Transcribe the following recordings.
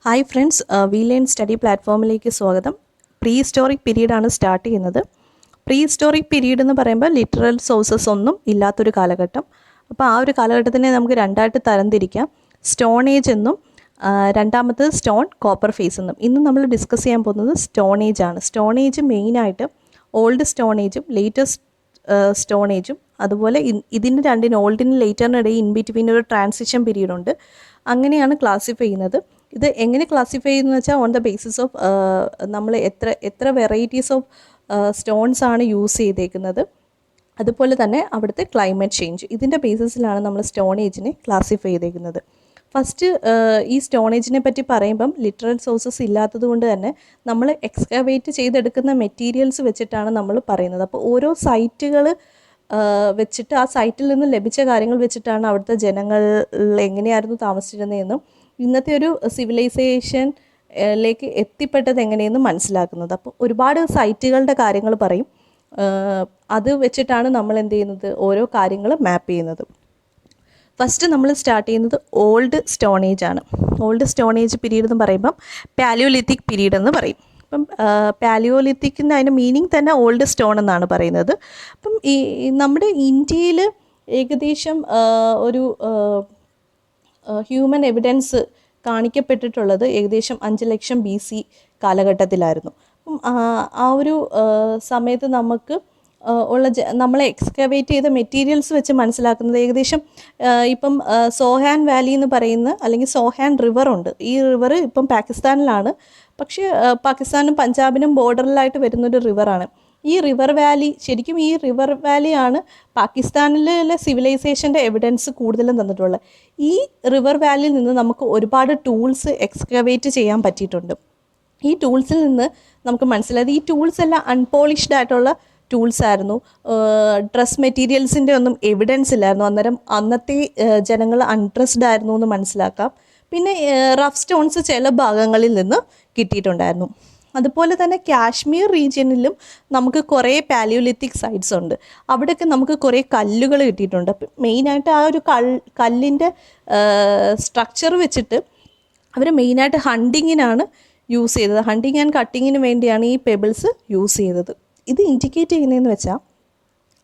Hi friends, we learn study പ്ലാറ്റ്ഫോമിലേക്ക് സ്വാഗതം. Prehistoric പീരീഡാണ് സ്റ്റാർട്ട് ചെയ്യുന്നത്. പ്രീ ഹിസ്റ്റോറിക് പീരീഡ് എന്ന് പറയുമ്പോൾ ലിറ്ററൽ സോഴ്സസ് ഒന്നും ഇല്ലാത്തൊരു കാലഘട്ടം. അപ്പോൾ ആ ഒരു കാലഘട്ടത്തിനെ നമുക്ക് രണ്ടായിട്ട് തരംതിരിക്കാം. സ്റ്റോൺ ഏജ് എന്നും രണ്ടാമത്തത് സ്റ്റോൺ കോപ്പർ ഫേസ് എന്നും. ഇന്ന് നമ്മൾ ഡിസ്കസ് ചെയ്യാൻ പോകുന്നത് സ്റ്റോൺ ഏജ് ആണ്. സ്റ്റോൺ ഏജ് മെയിനായിട്ട് ഓൾഡ് സ്റ്റോൺ ഏജും ലേറ്റസ്റ്റ് സ്റ്റോൺ ഏജും അതുപോലെ ഇതിന് രണ്ടിനും ഓൾഡിനും ലേറ്ററിനിടയിൽ ഇൻ ബിറ്റ്വീൻ ഒരു ട്രാൻസിഷൻ പീരീഡ് ഉണ്ട്. അങ്ങനെയാണ് ക്ലാസിഫൈ ചെയ്യുന്നത്. ഇത് എങ്ങനെ ക്ലാസിഫൈ ചെയ്യുന്നത് വെച്ചാൽ ഓൺ ദ ബേസിസ് ഓഫ് നമ്മൾ എത്ര വെറൈറ്റീസ് ഓഫ് സ്റ്റോൺസ് ആണ് യൂസ് ചെയ്തേക്കുന്നത്, അതുപോലെ തന്നെ അവിടുത്തെ ക്ലൈമറ്റ് ചേഞ്ച്, ഇതിൻ്റെ ബേസിസിലാണ് നമ്മൾ സ്റ്റോൺ ഏജിനെ ക്ലാസിഫൈ ചെയ്തേക്കുന്നത്. ഫസ്റ്റ് ഈ സ്റ്റോൺ ഏജിനെ പറ്റി പറയുമ്പം ലിറ്ററൽ സോഴ്സസ് ഇല്ലാത്തത് കൊണ്ട് തന്നെ നമ്മൾ എക്സ്കവേറ്റ് ചെയ്തെടുക്കുന്ന മെറ്റീരിയൽസ് വെച്ചിട്ടാണ് നമ്മൾ പറയുന്നത്. അപ്പോൾ ഓരോ സൈറ്റുകൾ വെച്ചിട്ട് ആ സൈറ്റിൽ നിന്ന് ലഭിച്ച കാര്യങ്ങൾ വെച്ചിട്ടാണ് അവിടുത്തെ ജനങ്ങൾ എങ്ങനെയായിരുന്നു താമസിച്ചിരുന്നതെന്നും ഇന്നത്തെ ഒരു സിവിലൈസേഷനിലേക്ക് എത്തിപ്പെട്ടത് എങ്ങനെയെന്ന് മനസ്സിലാക്കുന്നത്. അപ്പോൾ ഒരുപാട് സൈറ്റുകളുടെ കാര്യങ്ങൾ പറയും. അത് വെച്ചിട്ടാണ് നമ്മൾ എന്ത് ചെയ്യുന്നത്, ഓരോ കാര്യങ്ങൾ മാപ്പ് ചെയ്യുന്നത്. ഫസ്റ്റ് നമ്മൾ സ്റ്റാർട്ട് ചെയ്യുന്നത് ഓൾഡ് സ്റ്റോൺ ഏജ് ആണ്. ഓൾഡ് സ്റ്റോൺ ഏജ് പീരീഡ് എന്ന് പറയുമ്പം പാലിയോലിത്തിക് പീരീഡ് എന്ന് പറയും. അപ്പം പാലിയോലിത്തിക്കിൻ്റെ അതിൻ്റെ മീനിങ് തന്നെ ഓൾഡ് സ്റ്റോൺ എന്നാണ് പറയുന്നത്. അപ്പം ഈ നമ്മുടെ ഇന്ത്യയിൽ ഏകദേശം ഒരു ഹ്യൂമൻ എവിഡൻസ് കാണിക്കപ്പെട്ടിട്ടുള്ളത് ഏകദേശം 5 ലക്ഷം BC കാലഘട്ടത്തിലായിരുന്നു. അപ്പം ആ ഒരു സമയത്ത് നമുക്ക് നമ്മളെ എക്സ്കവേറ്റ് ചെയ്ത മെറ്റീരിയൽസ് വെച്ച് മനസ്സിലാക്കുന്നത് ഏകദേശം ഇപ്പം സോഹാൻ വാലി എന്ന് പറയുന്ന അല്ലെങ്കിൽ സോഹാൻ റിവർ ഉണ്ട്. ഈ റിവർ ഇപ്പം പാകിസ്ഥാനിലാണ്, പക്ഷേ പാകിസ്ഥാനും പഞ്ചാബിനും ബോർഡറിലായിട്ട് വരുന്നൊരു റിവറാണ്. ഈ റിവർ വാലി, ശരിക്കും ഈ റിവർ വാലിയാണ് പാകിസ്ഥാനിലെ സിവിലൈസേഷൻ്റെ എവിഡൻസ് കൂടുതലും തന്നിട്ടുള്ളത്. ഈ റിവർ വാലിയിൽ നിന്ന് നമുക്ക് ഒരുപാട് ടൂൾസ് എക്സ്കവേറ്റ് ചെയ്യാൻ പറ്റിയിട്ടുണ്ട്. ഈ ടൂൾസിൽ നിന്ന് നമുക്ക് മനസ്സിലായത് ഈ ടൂൾസ് എല്ലാം അൺപോളിഷ്ഡ് ആയിട്ടുള്ള ടൂൾസ് ആയിരുന്നു. ഡ്രസ് മെറ്റീരിയൽസിൻ്റെ ഒന്നും എവിഡൻസ് ഇല്ലായിരുന്നു. അന്നേരം അന്നത്തെ ജനങ്ങൾ അൺഡ്രസ്ഡ് ആയിരുന്നു എന്ന് മനസ്സിലാക്കാം. പിന്നെ റഫ് സ്റ്റോൺസ് ചില ഭാഗങ്ങളിൽ നിന്ന് കിട്ടിയിട്ടുണ്ടായിരുന്നു. അതുപോലെ തന്നെ കാശ്മീർ റീജിയനിലും നമുക്ക് കുറേ പാലിയോലിത്തിക് സൈറ്റ്സ് ഉണ്ട്. അവിടെയൊക്കെ നമുക്ക് കുറേ കല്ലുകൾ കിട്ടിയിട്ടുണ്ട്. മെയിനായിട്ട് ആ ഒരു കല്ലിൻ്റെ സ്ട്രക്ചർ വെച്ചിട്ട് അവർ മെയിനായിട്ട് ഹണ്ടിങ്ങിനാണ് യൂസ് ചെയ്തത്. ഹണ്ടിങ് ആൻഡ് കട്ടിങ്ങിന് വേണ്ടിയാണ് ഈ പെബിൾസ് യൂസ് ചെയ്തത്. ഇത് ഇൻഡിക്കേറ്റ് ചെയ്യുന്നതെന്ന് വെച്ചാൽ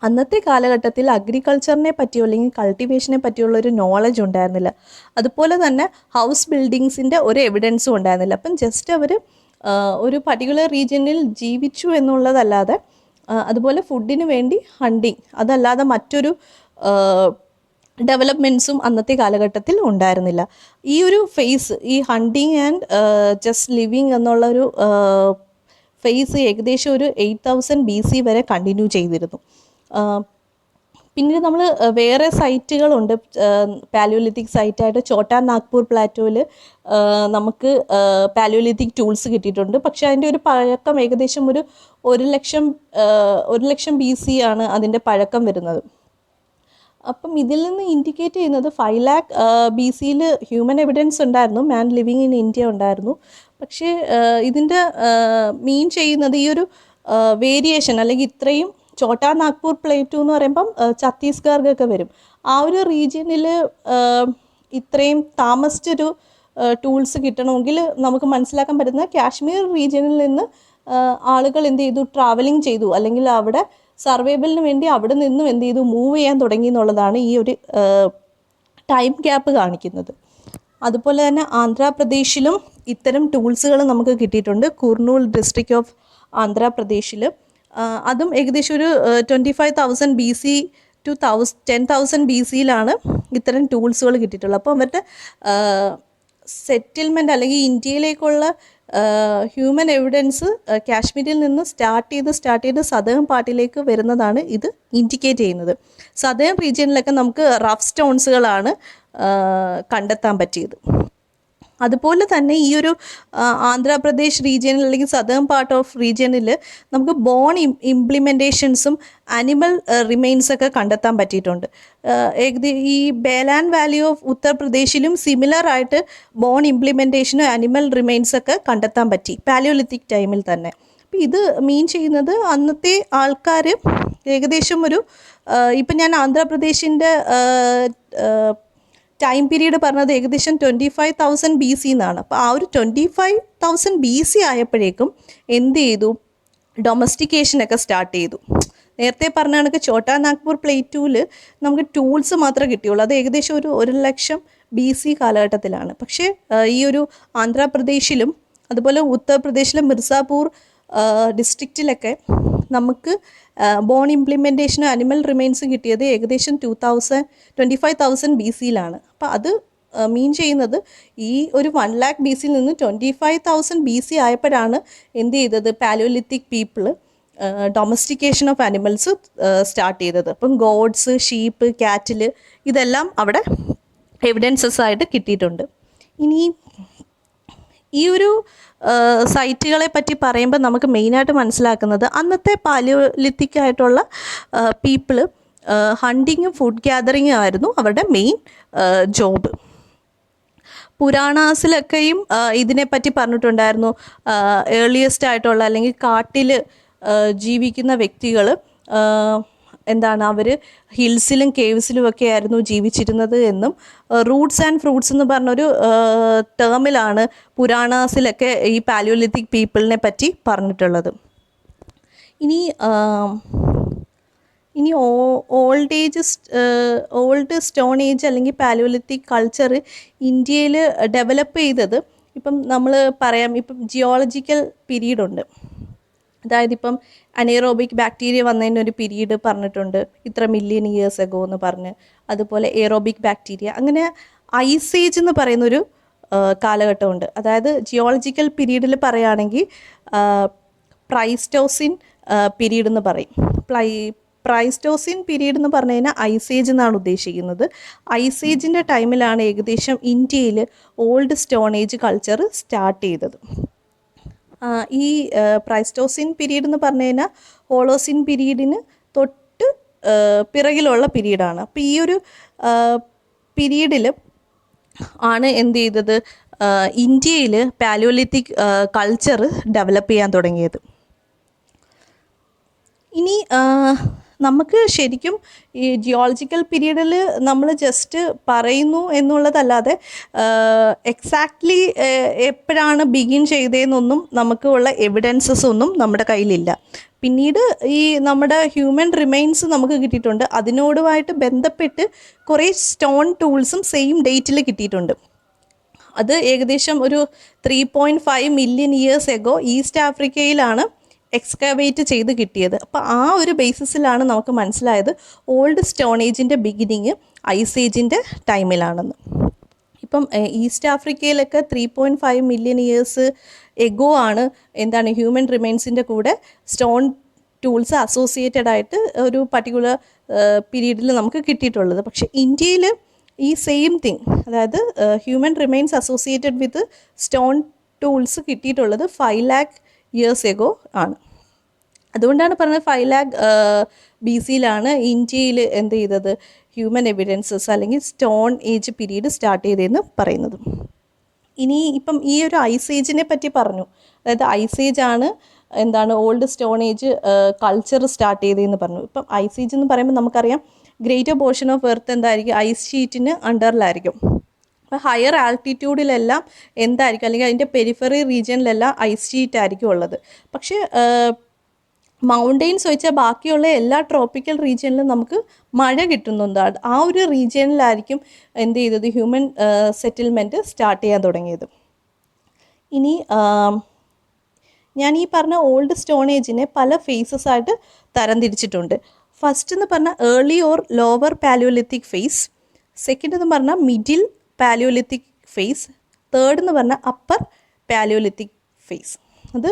അന്നത്തെ കാലഘട്ടത്തിൽ അഗ്രികൾച്ചറിനെ പറ്റിയോ അല്ലെങ്കിൽ കൾട്ടിവേഷനെ പറ്റിയുള്ളൊരു നോളജ് ഉണ്ടായിരുന്നില്ല. അതുപോലെ തന്നെ ഹൗസ് ബിൽഡിങ്സിൻ്റെ ഒരു എവിഡൻസും ഉണ്ടായിരുന്നില്ല. അപ്പം ജസ്റ്റ് അവർ ഒരു പർട്ടിക്കുലർ റീജിയനിൽ ജീവിച്ചു എന്നുള്ളതല്ലാതെ, അതുപോലെ ഫുഡിന് വേണ്ടി ഹണ്ടിങ്, അതല്ലാതെ മറ്റൊരു ഡെവലപ്മെൻറ്റ്സും അന്നത്തെ കാലഘട്ടത്തിൽ ഉണ്ടായിരുന്നില്ല. ഈ ഒരു ഫേസ്, ഈ ഹണ്ടിങ് ആൻഡ് ജസ്റ്റ് ലിവിങ് എന്നുള്ളൊരു ഫേസ് ഏകദേശം ഒരു 8000 BC വരെ കണ്ടിന്യൂ ചെയ്തിരുന്നു. പിന്നീട് നമ്മൾ വേറെ സൈറ്റുകളുണ്ട്. പാലിയോലിത്തിക് സൈറ്റായിട്ട് ഛോട്ടാ നാഗ്പൂർ പ്ലാറ്റോയിൽ നമുക്ക് പാലിയോലിത്തിക് ടൂൾസ് കിട്ടിയിട്ടുണ്ട്. പക്ഷേ അതിൻ്റെ ഒരു പഴക്കം ഏകദേശം ഒരു ലക്ഷം BC ആണ് അതിൻ്റെ പഴക്കം വരുന്നത്. അപ്പം ഇതിൽ നിന്ന് ഇൻഡിക്കേറ്റ് ചെയ്യുന്നത് 5 lakh BCയിൽ ഹ്യൂമൻ എവിഡൻസ് ഉണ്ടായിരുന്നു, മാൻ ലിവിങ് ഇൻ ഇന്ത്യ ഉണ്ടായിരുന്നു. പക്ഷേ ഇതിൻ്റെ മീൻ ചെയ്യുന്നത് ഈ ഒരു വേരിയേഷൻ, അല്ലെങ്കിൽ ഇത്രയും ഛോട്ടാ നാഗ്പൂർ പ്ലേറ്റു എന്ന് പറയുമ്പം ഛത്തീസ്ഗർഗൊക്കെ വരും. ആ ഒരു റീജിയനിൽ ഇത്രയും താമസിച്ചൊരു ടൂൾസ് കിട്ടണമെങ്കിൽ നമുക്ക് മനസ്സിലാക്കാൻ പറ്റുന്ന കാശ്മീർ റീജിയനിൽ നിന്ന് ആളുകൾ എന്ത് ചെയ്തു, ട്രാവലിംഗ് ചെയ്തു, അല്ലെങ്കിൽ അവിടെ സർവൈവലിന് വേണ്ടി അവിടെ നിന്നും എന്ത് ചെയ്തു, മൂവ് ചെയ്യാൻ തുടങ്ങി എന്നുള്ളതാണ് ഈ ഒരു ടൈം ഗ്യാപ്പ് കാണിക്കുന്നത്. അതുപോലെ തന്നെ ആന്ധ്രാപ്രദേശിലും ഇത്തരം ടൂൾസുകൾ നമുക്ക് കിട്ടിയിട്ടുണ്ട്. കുർണൂൽ ഡിസ്ട്രിക്റ്റ് ഓഫ് ആന്ധ്രാപ്രദേശിൽ അതും ഏകദേശം ഒരു 25,000 BC to 10,000 BCയിലാണ് ഇത്തരം ടൂൾസുകൾ കിട്ടിയിട്ടുള്ളത്. അപ്പോൾ അവരുടെ സെറ്റിൽമെൻറ്റ് അല്ലെങ്കിൽ ഇന്ത്യയിലേക്കുള്ള ഹ്യൂമൻ എവിഡൻസ് കാശ്മീരിൽ നിന്ന് സ്റ്റാർട്ട് ചെയ്ത് സദേൺ പാർട്ടിലേക്ക് വരുന്നതാണ് ഇത് ഇൻഡിക്കേറ്റ് ചെയ്യുന്നത്. സദേൺ റീജിയനിലൊക്കെ നമുക്ക് റഫ് സ്റ്റോൺസുകളാണ് കണ്ടെത്താൻ പറ്റിയത്. അതുപോലെ തന്നെ ഈ ഒരു ആന്ധ്രാപ്രദേശ് റീജിയനിൽ അല്ലെങ്കിൽ സദേൺ പാർട്ട് ഓഫ് റീജിയനിൽ നമുക്ക് ബോൺ ഇംപ്ലിമെൻറ്റേഷൻസും ആനിമൽ റിമെയിൻസൊക്കെ കണ്ടെത്താൻ പറ്റിയിട്ടുണ്ട്. ഈ ബേലാൻ വാലി ഓഫ് ഉത്തർപ്രദേശിലും സിമിലർ ആയിട്ട് ബോൺ ഇംപ്ലിമെൻറ്റേഷനും ആനിമൽ റിമെയിൻസൊക്കെ കണ്ടെത്താൻ പറ്റി പാലിയോലിത്തിക് ടൈമിൽ തന്നെ. അപ്പോൾ ഇത് മീൻ ചെയ്യുന്നത് അന്നത്തെ ആൾക്കാർ ഏകദേശം ഒരു ഇപ്പം ഞാൻ ആന്ധ്രാപ്രദേശിൻ്റെ ടൈം പീരീഡ് പറഞ്ഞത് ഏകദേശം 25,000 BC എന്നാണ്. അപ്പോൾ ആ ഒരു 25,000 BC ആയപ്പോഴേക്കും എന്ത് ചെയ്തു, ഡൊമസ്റ്റിക്കേഷനൊക്കെ സ്റ്റാർട്ട് ചെയ്തു. നേരത്തെ പറഞ്ഞ കണക്ക് ഛോട്ടാ നാഗ്പൂർ പ്ലേറ്റൂവിൽ നമുക്ക് ടൂൾസ് മാത്രമേ കിട്ടിയുള്ളൂ. അത് ഏകദേശം ഒരു 1,00,000 BC കാലഘട്ടത്തിലാണ്. പക്ഷേ ഈ ഒരു ആന്ധ്രാപ്രദേശിലും അതുപോലെ ഉത്തർപ്രദേശിലെ മിർസാപൂർ ഡിസ്ട്രിക്റ്റിലൊക്കെ നമുക്ക് ബോൺ ഇംപ്ലിമെൻറ്റേഷനും അനിമൽ റിമെയിൻസും കിട്ടിയത് ഏകദേശം 25,000 BC-യിലാണ്. അപ്പോൾ അത് മീൻ ചെയ്യുന്നത് ഈ ഒരു 1,00,000 BC-യിൽ നിന്ന് 25,000 BC ആയപ്പോഴാണ് എന്ത് ചെയ്തത്, paleolithic people domestication of animals start ചെയ്തത്. അപ്പം ഗോഡ്സ്, ഷീപ്പ്, കാറ്റിൽ ഇതെല്ലാം അവിടെ എവിഡൻസസ് ആയിട്ട് കിട്ടിയിട്ടുണ്ട്. ഇനി ഈ ഒരു സൈറ്റുകളെ പറ്റി പറയുമ്പോൾ നമുക്ക് മെയിനായിട്ട് മനസ്സിലാക്കുന്നത് അന്നത്തെ പാലിയോലിത്തിക് ആയിട്ടുള്ള പീപ്പിള് ഹണ്ടിങ്ങും ഫുഡ് ഗ്യാദറിങ്ങും ആയിരുന്നു അവരുടെ മെയിൻ ജോബ്. പുരാണാസിലൊക്കെയും ഇതിനെപ്പറ്റി പറഞ്ഞിട്ടുണ്ടായിരുന്നു. ഏർലിയസ്റ്റ് ആയിട്ടുള്ള അല്ലെങ്കിൽ കാട്ടിൽ ജീവിക്കുന്ന വ്യക്തികൾ എന്താണ്, അവർ ഹിൽസിലും കേവ്സിലും ഒക്കെ ആയിരുന്നു ജീവിച്ചിരുന്നത് എന്നും റൂട്ട്സ് ആൻഡ് ഫ്രൂട്ട്സ് എന്ന് പറഞ്ഞൊരു ടേമിലാണ് പുരാണാസിലൊക്കെ ഈ പാലിയോലിത്തിക് പീപ്പിളിനെ പറ്റി പറഞ്ഞിട്ടുള്ളത്. ഇനി ഓൾഡ് സ്റ്റോൺ ഏജ് അല്ലെങ്കിൽ പാലിയോലിത്തിക് കൾച്ചർ ഇന്ത്യയിൽ ഡെവലപ്പ് ചെയ്തത് ഇപ്പം നമ്മൾ പറയാം, ഇപ്പം ജിയോളജിക്കൽ പീരീഡുണ്ട്. അതായത് ഇപ്പം അനേറോബിക് ബാക്ടീരിയ വന്നതിനൊരു പീരീഡ് പറഞ്ഞിട്ടുണ്ട്, ഇത്ര മില്യൺ ഇയേഴ്സ് എഗോ എന്ന് പറഞ്ഞ്. അതുപോലെ എയറോബിക് ബാക്ടീരിയ, അങ്ങനെ ഐസ് ഏജ് എന്ന് പറയുന്നൊരു കാലഘട്ടമുണ്ട്. അതായത് ജിയോളജിക്കൽ പീരീഡിൽ പറയുകയാണെങ്കിൽ പ്രൈസ്റ്റോസിൻ പീരീഡ് എന്ന് പറയും. പ്രൈസ്റ്റോസിൻ പീരീഡ് എന്ന് പറഞ്ഞു കഴിഞ്ഞാൽ ഐസ് ഏജ് എന്നാണ് ഉദ്ദേശിക്കുന്നത്. ഐസ് ഏജിൻ്റെ ടൈമിലാണ് ഏകദേശം ഇന്ത്യയിൽ old stone age culture start ചെയ്തത്. ഈ പ്രൈസ്റ്റോസിൻ പീരീഡ് എന്ന് പറഞ്ഞു കഴിഞ്ഞാൽ ഹോളോസിൻ പീരീഡിന് തൊട്ട് പിറകിലുള്ള പീരീഡാണ്. അപ്പോൾ ഈ ഒരു പീരീഡിൽ ആണ് എന്ത് ചെയ്തത്, ഇന്ത്യയിൽ പാലിയോലിത്തിക് കൾച്ചർ ഡെവലപ്പ് ചെയ്യാൻ തുടങ്ങിയത്. ഇനി നമുക്ക് ശരിക്കും ഈ ജിയോളജിക്കൽ പീരീഡിൽ നമ്മൾ ജസ്റ്റ് പറയുന്നു എന്നുള്ളതല്ലാതെ എക്സാക്ട്ലി എപ്പോഴാണ് ബിഗിൻ ചെയ്തതെന്നൊന്നും നമുക്ക് ഉള്ള എവിഡൻസസ് ഒന്നും നമ്മുടെ കയ്യിലില്ല. പിന്നീട് ഈ നമ്മുടെ ഹ്യൂമൻ റിമെയിൻസ് നമുക്ക് കിട്ടിയിട്ടുണ്ട്. അതിനോടുമായിട്ട് ബന്ധപ്പെട്ട് കുറേ സ്റ്റോൺ ടൂൾസും സെയിം ഡേറ്റിൽ കിട്ടിയിട്ടുണ്ട്. അത് ഏകദേശം ഒരു 3.5 മില്യൺ ഇയേഴ്സ് എഗോ ഈസ്റ്റ് ആഫ്രിക്കയിലാണ് എക്സ്കവേറ്റ് ചെയ്ത് കിട്ടിയത്. അപ്പോൾ ആ ഒരു ബേസിസിലാണ് നമുക്ക് മനസ്സിലായത് ഓൾഡ് സ്റ്റോൺ ഏജിൻ്റെ ബിഗിനിങ് ഐസ് ഏജിൻ്റെ ടൈമിലാണെന്ന്. ഇപ്പം ഈസ്റ്റ് ആഫ്രിക്കയിലൊക്കെ 3.5 മില്യൺ ഇയേഴ്സ് എഗോ ആണ് എന്താണ് ഹ്യൂമൻ റിമെയിൻസിൻ്റെ കൂടെ സ്റ്റോൺ ടൂൾസ് അസോസിയേറ്റഡ് ആയിട്ട് ഒരു പർട്ടിക്കുലർ പീരീഡിൽ നമുക്ക് കിട്ടിയിട്ടുള്ളത്. പക്ഷേ ഇന്ത്യയിൽ ഈ സെയിം തിങ്, അതായത് human remains associated with stone tools കിട്ടിയിട്ടുള്ളത് 5 lakh ഇയേഴ്സ് എഗോ ആണ്. അതുകൊണ്ടാണ് പറഞ്ഞത് 5 lakh BC-യിലാണ് ഇന്ത്യയിൽ എന്ത് ചെയ്തത്, ഹ്യൂമൻ എവിഡൻസസ് അല്ലെങ്കിൽ സ്റ്റോൺ ഏജ് പീരീഡ് സ്റ്റാർട്ട് ചെയ്തതെന്ന് പറയുന്നത്. ഇനി ഇപ്പം ഈ ഒരു ഐസ് ഏജിനെ പറ്റി പറഞ്ഞു. അതായത് ഐസ് ഏജ് ആണ് എന്താണ് old stone age culture start ചെയ്തതെന്ന് പറഞ്ഞു. ഇപ്പം ഐസ് ഏജ് എന്ന് പറയുമ്പോൾ നമുക്കറിയാം ഗ്രേറ്റർ പോർഷൻ ഓഫ് എർത്ത് എന്തായിരിക്കും, ഐസ് ഷീറ്റിന് അണ്ടറിലായിരിക്കും. അപ്പോൾ ഹയർ ആൾട്ടിറ്റ്യൂഡിലെല്ലാം എന്തായിരിക്കും, അല്ലെങ്കിൽ അതിൻ്റെ പെരിഫറി റീജിയനിലെല്ലാം ഐസ് ഷീറ്റ് ആയിരിക്കും ഉള്ളത്. പക്ഷേ മൗണ്ടെയിൻസ് വെച്ചാൽ ബാക്കിയുള്ള എല്ലാ ട്രോപ്പിക്കൽ റീജിയനിലും നമുക്ക് മഴ കിട്ടുന്നുണ്ട്. ആ ഒരു റീജിയനിലായിരിക്കും എന്ത് ചെയ്തത്, ഹ്യൂമൻ സെറ്റിൽമെൻറ്റ് സ്റ്റാർട്ട് ചെയ്യാൻ തുടങ്ങിയത്. ഇനി ഞാൻ ഈ പറഞ്ഞ ഓൾഡ് സ്റ്റോൺ ഏജിനെ പല ഫേസസ് ആയിട്ട് തരംതിരിച്ചിട്ടുണ്ട്. ഫസ്റ്റ് എന്ന് പറഞ്ഞാൽ early or lower paleolithic phase, second എന്ന് പറഞ്ഞാൽ മിഡിൽ പാലിയോലിത്തിക് ഫേസ്, തേർഡ് എന്ന് പറഞ്ഞാൽ അപ്പർ പാലിയോലിത്തിക് ഫേസ്. അത്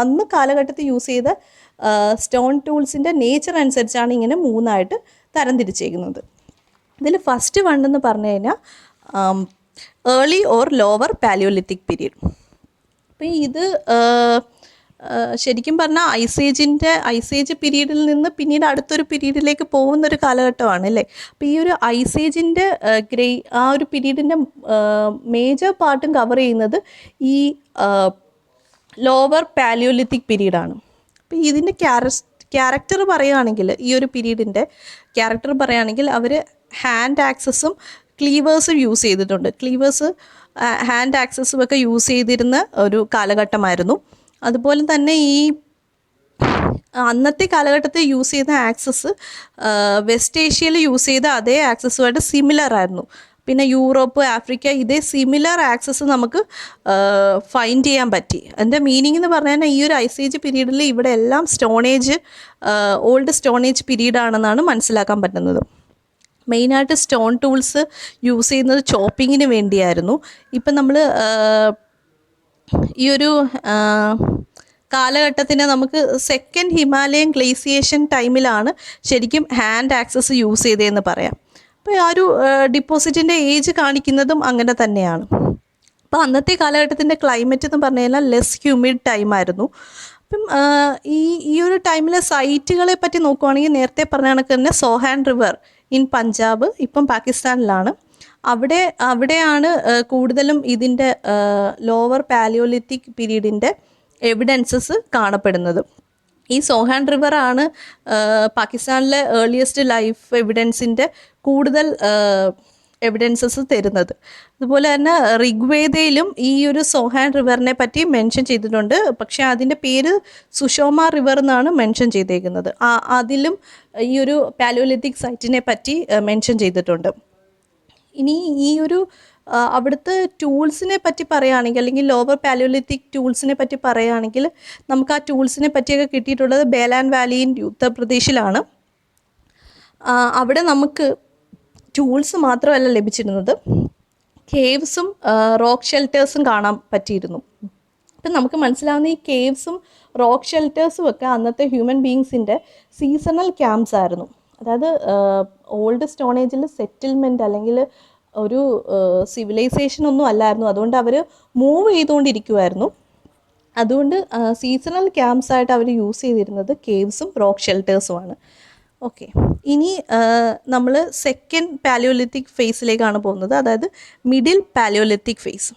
അന്ന് കാലഘട്ടത്തിൽ യൂസ് ചെയ്ത സ്റ്റോൺ ടൂൾസിൻ്റെ നേച്ചർ അനുസരിച്ചാണ് ഇങ്ങനെ മൂന്നായിട്ട് തരംതിരിച്ചേക്കുന്നത്. ഇതിൽ ഫസ്റ്റ് വൺ എന്ന് പറഞ്ഞു കഴിഞ്ഞാൽ early or lower paleolithic period. അപ്പോൾ ഇത് ശരിക്കും പറഞ്ഞാൽ ഐസ് ഏജ് പീരീഡിൽ നിന്ന് പിന്നീട് അടുത്തൊരു പീരീഡിലേക്ക് പോകുന്നൊരു കാലഘട്ടമാണ് അല്ലേ. അപ്പോൾ ഈ ഒരു ഐസ് ഏജിൻ്റെ ആ ഒരു പീരീഡിൻ്റെ മേജർ പാർട്ടും കവർ ചെയ്യുന്നത് ഈ ലോവർ പാലിയോലിത്തിക് പീരീഡാണ്. അപ്പോൾ ഇതിൻ്റെ ക്യാരക്ടർ പറയുകയാണെങ്കിൽ, ഈ ഒരു പീരീഡിൻ്റെ ക്യാരക്ടർ പറയുകയാണെങ്കിൽ അവർ ഹാൻഡ് ആക്സസും ക്ലീവേഴ്സും യൂസ് ചെയ്തിട്ടുണ്ട്. ക്ലീവേഴ്സ് ഹാൻഡ് ആക്സസും ഒക്കെ യൂസ് ചെയ്തിരുന്ന ഒരു കാലഘട്ടമായിരുന്നു. അതുപോലെ തന്നെ ഈ അന്നത്തെ കാലഘട്ടത്തിൽ യൂസ് ചെയ്ത ആക്സസ് വെസ്റ്റ് ഏഷ്യയിൽ യൂസ് ചെയ്ത അതേ ആക്സസുമായിട്ട് സിമിലർ ആയിരുന്നു. പിന്നെ യൂറോപ്പ്, ആഫ്രിക്ക, ഇതേ സിമിലർ ആക്സസ് നമുക്ക് ഫൈൻഡ് ചെയ്യാൻ പറ്റി. അതിൻ്റെ മീനിങ് എന്ന് പറഞ്ഞാൽ ഈ ഒരു ഐസ് ഏജ് പീരീഡിൽ ഇവിടെ എല്ലാം സ്റ്റോണേജ്, ഓൾഡ് സ്റ്റോണേജ് പീരീഡാണെന്നാണ് മനസ്സിലാക്കാൻ പറ്റുന്നത്. മെയിനായിട്ട് സ്റ്റോൺ ടൂൾസ് യൂസ് ചെയ്യുന്നത് ചോപ്പിങ്ങിന് വേണ്ടിയായിരുന്നു. ഇപ്പം നമ്മൾ ഈ ഒരു കാലഘട്ടത്തിന് നമുക്ക് സെക്കൻഡ് ഹിമാലയൻ ഗ്ലേസിയേഷൻ ടൈമിലാണ് ശരിക്കും ഹാൻഡ് ആക്സസ് യൂസ് ചെയ്തതെന്ന് പറയാം. അപ്പോൾ ആ ഒരു ഡിപ്പോസിറ്റിൻ്റെ ഏജ് കാണിക്കുന്നതും അങ്ങനെ തന്നെയാണ്. അപ്പോൾ അന്നത്തെ കാലഘട്ടത്തിൻ്റെ ക്ലൈമറ്റ് എന്ന് പറഞ്ഞു കഴിഞ്ഞാൽ ലെസ് ഹ്യൂമിഡ് ടൈമായിരുന്നു. അപ്പം ഈ ഒരു ടൈമിലെ സൈറ്റുകളെ പറ്റി നോക്കുവാണെങ്കിൽ നേരത്തെ പറഞ്ഞ കണക്ക് തന്നെ സോഹാൻ റിവർ ഇൻ പഞ്ചാബ്, ഇപ്പം പാകിസ്ഥാനിലാണ്. അവിടെയാണ് കൂടുതലും ഇതിൻ്റെ ലോവർ പാലിയോലിത്തിക് പീരീഡിൻ്റെ എവിഡൻസസ് കാണപ്പെടുന്നത്. ഈ സോഹാൻ റിവറാണ് പാകിസ്ഥാനിലെ ഏർലിയസ്റ്റ് ലൈഫ് എവിഡൻസിൻ്റെ കൂടുതൽ എവിഡൻസസ് തരുന്നത്. അതുപോലെ തന്നെ ഋഗ്വേദയിലും ഈ ഒരു സോഹാൻ റിവറിനെ പറ്റി മെൻഷൻ ചെയ്തിട്ടുണ്ട്. പക്ഷേ അതിൻ്റെ പേര് സുഷോമ റിവർ എന്നാണ് മെൻഷൻ ചെയ്തേക്കുന്നത്. അതിലും ഈ ഒരു പാലിയോലിത്തിക് സൈറ്റിനെ പറ്റി മെൻഷൻ ചെയ്തിട്ടുണ്ട്. ഇനി ഈ ഒരു അവിടുത്തെ ടൂൾസിനെ പറ്റി പറയുകയാണെങ്കിൽ, അല്ലെങ്കിൽ ലോവർ പാലിയോലിത്തിക് ടൂൾസിനെ പറ്റി പറയുകയാണെങ്കിൽ, നമുക്ക് ആ ടൂൾസിനെ പറ്റിയൊക്കെ കിട്ടിയിട്ടുള്ളത് ബേലാൻ വാലി ഇൻ ഉത്തർപ്രദേശിലാണ്. അവിടെ നമുക്ക് ടൂൾസ് മാത്രമല്ല ലഭിച്ചിരുന്നത്, കേവ്സും റോക്ക് ഷെൽട്ടേഴ്സും കാണാൻ പറ്റിയിരുന്നു. അപ്പം നമുക്ക് മനസ്സിലാവുന്ന ഈ കേവ്സും റോക്ക് ഷെൽട്ടേഴ്സും ഒക്കെ അന്നത്തെ ഹ്യൂമൻ ബീങ്സിൻ്റെ സീസണൽ ക്യാമ്പ്സ് ആയിരുന്നു. അതായത് ഓൾഡ് സ്റ്റോണേജിൽ സെറ്റിൽമെൻറ്റ് അല്ലെങ്കിൽ ഒരു സിവിലൈസേഷൻ ഒന്നും അല്ലായിരുന്നു. അതുകൊണ്ട് അവർ മൂവ് ചെയ്തുകൊണ്ടിരിക്കുമായിരുന്നു. അതുകൊണ്ട് സീസണൽ ക്യാമ്പ്സായിട്ട് അവർ യൂസ് ചെയ്തിരുന്നത് കേവ്സും റോക്ക് ഷെൽട്ടേഴ്സുമാണ്. ഓക്കെ, ഇനി നമ്മൾ സെക്കൻഡ് പാലിയോലിത്തിക് ഫേസിലേക്കാണ് പോകുന്നത്, അതായത് middle paleolithic phase.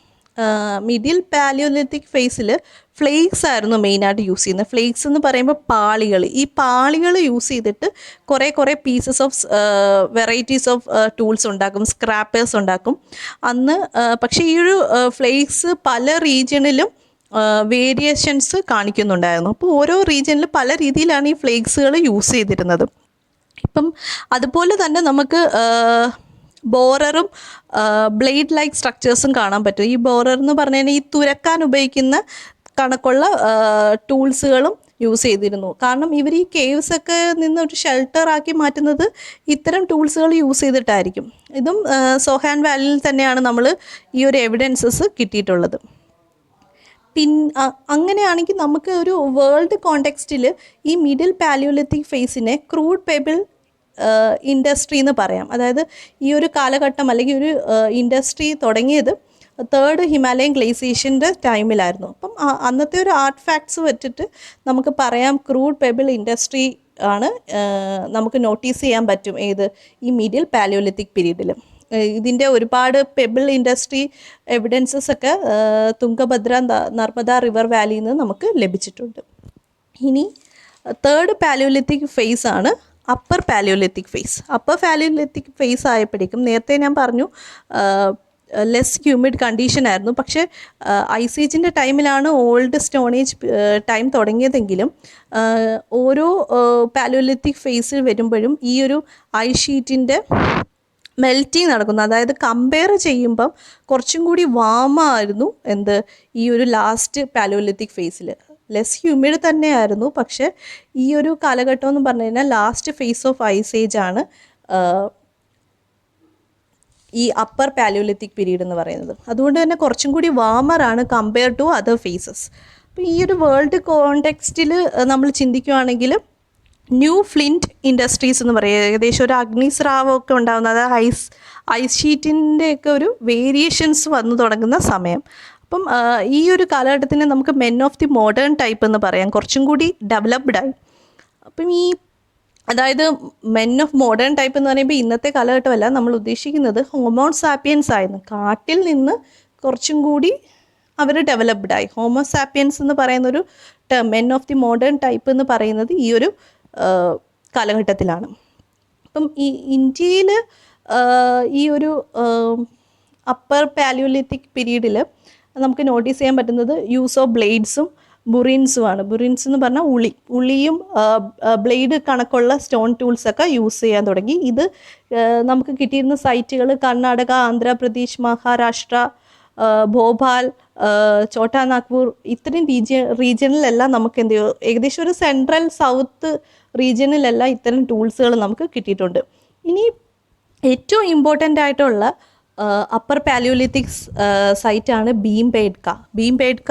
Middle paleolithic ഫേസിൽ ഫ്ലേക്സ് ആയിരുന്നു മെയിനായിട്ട് യൂസ് ചെയ്യുന്നത്. ഫ്ലേക്സ് എന്ന് പറയുമ്പോൾ പാളികൾ. ഈ പാളികൾ യൂസ് ചെയ്തിട്ട് കുറേ pieces of varieties of tools ഉണ്ടാക്കും, സ്ക്രാപ്പേഴ്സ് ഉണ്ടാക്കും അന്ന്. പക്ഷേ ഈ ഒരു ഫ്ലേക്സ് പല റീജിയണിലും വേരിയേഷൻസ് കാണിക്കുന്നുണ്ടായിരുന്നു. അപ്പോൾ ഓരോ റീജിയനിൽ പല രീതിയിലാണ് ഈ ഫ്ലേക്സുകൾ യൂസ് ചെയ്തിരുന്നത്. ഇപ്പം അതുപോലെ തന്നെ നമുക്ക് ബോററും ബ്ലേഡ് ലൈക്ക് സ്ട്രക്ചേഴ്സും കാണാൻ പറ്റും. ഈ ബോറർ എന്ന് പറഞ്ഞു കഴിഞ്ഞാൽ ഈ തുരക്കാൻ ഉപയോഗിക്കുന്ന കണക്കുള്ള ടൂൾസുകളും യൂസ് ചെയ്തിരുന്നു. കാരണം ഇവർ ഈ കേവ്സൊക്കെ നിന്ന് ഒരു ഷെൽട്ടറാക്കി മാറ്റുന്നത് ഇത്തരം ടൂൾസുകൾ യൂസ് ചെയ്തിട്ടായിരിക്കും. ഇതും സോഹാൻ വാലിയിൽ തന്നെയാണ് നമ്മൾ ഈ ഒരു എവിഡൻസസ് കിട്ടിയിട്ടുള്ളത്. അങ്ങനെയാണെങ്കിൽ നമുക്ക് ഒരു വേൾഡ് കോണ്ടെക്സ്റ്റിൽ ഈ മിഡിൽ പാലിയോലിത്തിക് ഫേസിനെ ക്രൂഡ് പെബിൾ ഇൻഡസ്ട്രി എന്ന് പറയാം. അതായത് ഈ ഒരു കാലഘട്ടം അല്ലെങ്കിൽ ഒരു ഇൻഡസ്ട്രി തുടങ്ങിയത് തേർഡ് ഹിമാലയൻ ഗ്ലേസിയേഷൻ്റെ ടൈമിലായിരുന്നു. അപ്പം അന്നത്തെ ഒരു ആർട്ട് ഫാക്ട്സ് വെച്ചിട്ട് നമുക്ക് പറയാം ക്രൂഡ് പെബിൾ ഇൻഡസ്ട്രി ആണ് നമുക്ക് നോട്ടീസ് ചെയ്യാൻ പറ്റും ഈ മിഡിൽ പാലിയോലിത്തിക് പീരീഡിൽ. ഇതിൻ്റെ ഒരുപാട് പെബിൾ ഇൻഡസ്ട്രി എവിഡൻസസ് ഒക്കെ തുംഗഭദ്ര, നർമ്മദ റിവർ വാലിയിൽ നിന്ന് നമുക്ക് ലഭിച്ചിട്ടുണ്ട്. ഇനി തേർഡ് പാലിയോലിത്തിക് ഫേസ് ആണ് upper paleolithic phase. Upper paleolithic phase ആയപ്പോഴേക്കും നേരത്തെ ഞാൻ പറഞ്ഞു ലെസ് ഹ്യൂമിഡ് കണ്ടീഷൻ ആയിരുന്നു. പക്ഷേ ഐസ് ഏജിൻ്റെ ടൈമിലാണ് ഓൾഡ് സ്റ്റോണേജ് ടൈം തുടങ്ങിയതെങ്കിലും ഓരോ പാലിയോലിത്തിക് ഫേസിൽ വരുമ്പോഴും ഈ ഒരു ഐസ് ഷീറ്റിൻ്റെ മെൽറ്റിങ് നടക്കുന്നു. അതായത് കമ്പയർ ചെയ്യുമ്പം കുറച്ചും കൂടി വാമായിരുന്നു ഈ ഒരു ലാസ്റ്റ് പാലിയോലിത്തിക് ഫേസിൽ. ലെസ് ഹ്യൂമിഡ് തന്നെയായിരുന്നു. പക്ഷേ ഈ ഒരു കാലഘട്ടം എന്ന് പറഞ്ഞു കഴിഞ്ഞാൽ last phase of ice age ആണ് ഈ അപ്പർ പാലിയോലിത്തിക് പീരീഡ് എന്ന് പറയുന്നത്. അതുകൊണ്ട് തന്നെ കുറച്ചും കൂടി വാമറാണ് കമ്പയർ ടു അതർ ഫേസസ്. അപ്പോൾ ഈ ഒരു വേൾഡ് കോണ്ടെക്സ്റ്റിൽ നമ്മൾ ചിന്തിക്കുകയാണെങ്കിൽ ന്യൂ ഫ്ലിൻറ്റ് ഇൻഡസ്ട്രീസ് എന്ന് പറയുക, ഏകദേശം ഒരു അഗ്നിസ്രാവമൊക്കെ ഉണ്ടാകുന്ന, അതായത് ഐസ് ഷീറ്റിൻ്റെയൊക്കെ ഒരു വേരിയേഷൻസ് വന്നു തുടങ്ങുന്ന സമയം. അപ്പം ഈ ഒരു കാലഘട്ടത്തിന് നമുക്ക് men of the modern type എന്ന് പറയാം, കുറച്ചും കൂടി ഡെവലപ്ഡായി. അപ്പം അതായത് മെൻ ഓഫ് മോഡേൺ ടൈപ്പ് എന്ന് പറയുമ്പോൾ ഇന്നത്തെ കാലഘട്ടമല്ല നമ്മൾ ഉദ്ദേശിക്കുന്നത്, ഹോമോ സാപ്പിയൻസ് ആയിരുന്നു. കാട്ടിൽ നിന്ന് കുറച്ചും കൂടി അവർ ഡെവലപ്ഡായി. ഹോമോ സാപ്പിയൻസ് എന്ന് പറയുന്നൊരു term, men of the modern type എന്ന് പറയുന്നത് ഈ ഒരു കാലഘട്ടത്തിലാണ്. അപ്പം ഈ ഇന്ത്യയിൽ ഈ ഒരു അപ്പർ പാലിയോലിത്തിക് പീരീഡിൽ നമുക്ക് നോട്ടീസ് ചെയ്യാൻ പറ്റുന്നത് യൂസ് ഓഫ് ബ്ലേഡ്സും ബുറിൻസുമാണ്. ബുറിൻസ് എന്ന് പറഞ്ഞാൽ ഉളിയും ബ്ലേഡ് കണക്കുള്ള സ്റ്റോൺ ടൂൾസൊക്കെ യൂസ് ചെയ്യാൻ തുടങ്ങി. ഇത് നമുക്ക് കിട്ടിയിരുന്ന സൈറ്റുകൾ കർണാടക, ആന്ധ്രാപ്രദേശ്, മഹാരാഷ്ട്ര, ഭോപ്പാൽ, ഛോട്ടാ നാഗ്പൂർ, ഇത്രയും റീജിയനിലെല്ലാം നമുക്ക് എന്ത് ചെയ്യും, ഏകദേശം ഒരു സെൻട്രൽ സൗത്ത് റീജിയനിലെല്ലാം ഇത്തരം ടൂൾസുകൾ നമുക്ക് കിട്ടിയിട്ടുണ്ട്. ഇനി ഏറ്റവും ഇമ്പോർട്ടൻ്റ് ആയിട്ടുള്ള അപ്പർ പാലിയോലിത്തിക് സൈറ്റാണ് ഭീംബേഡ്ക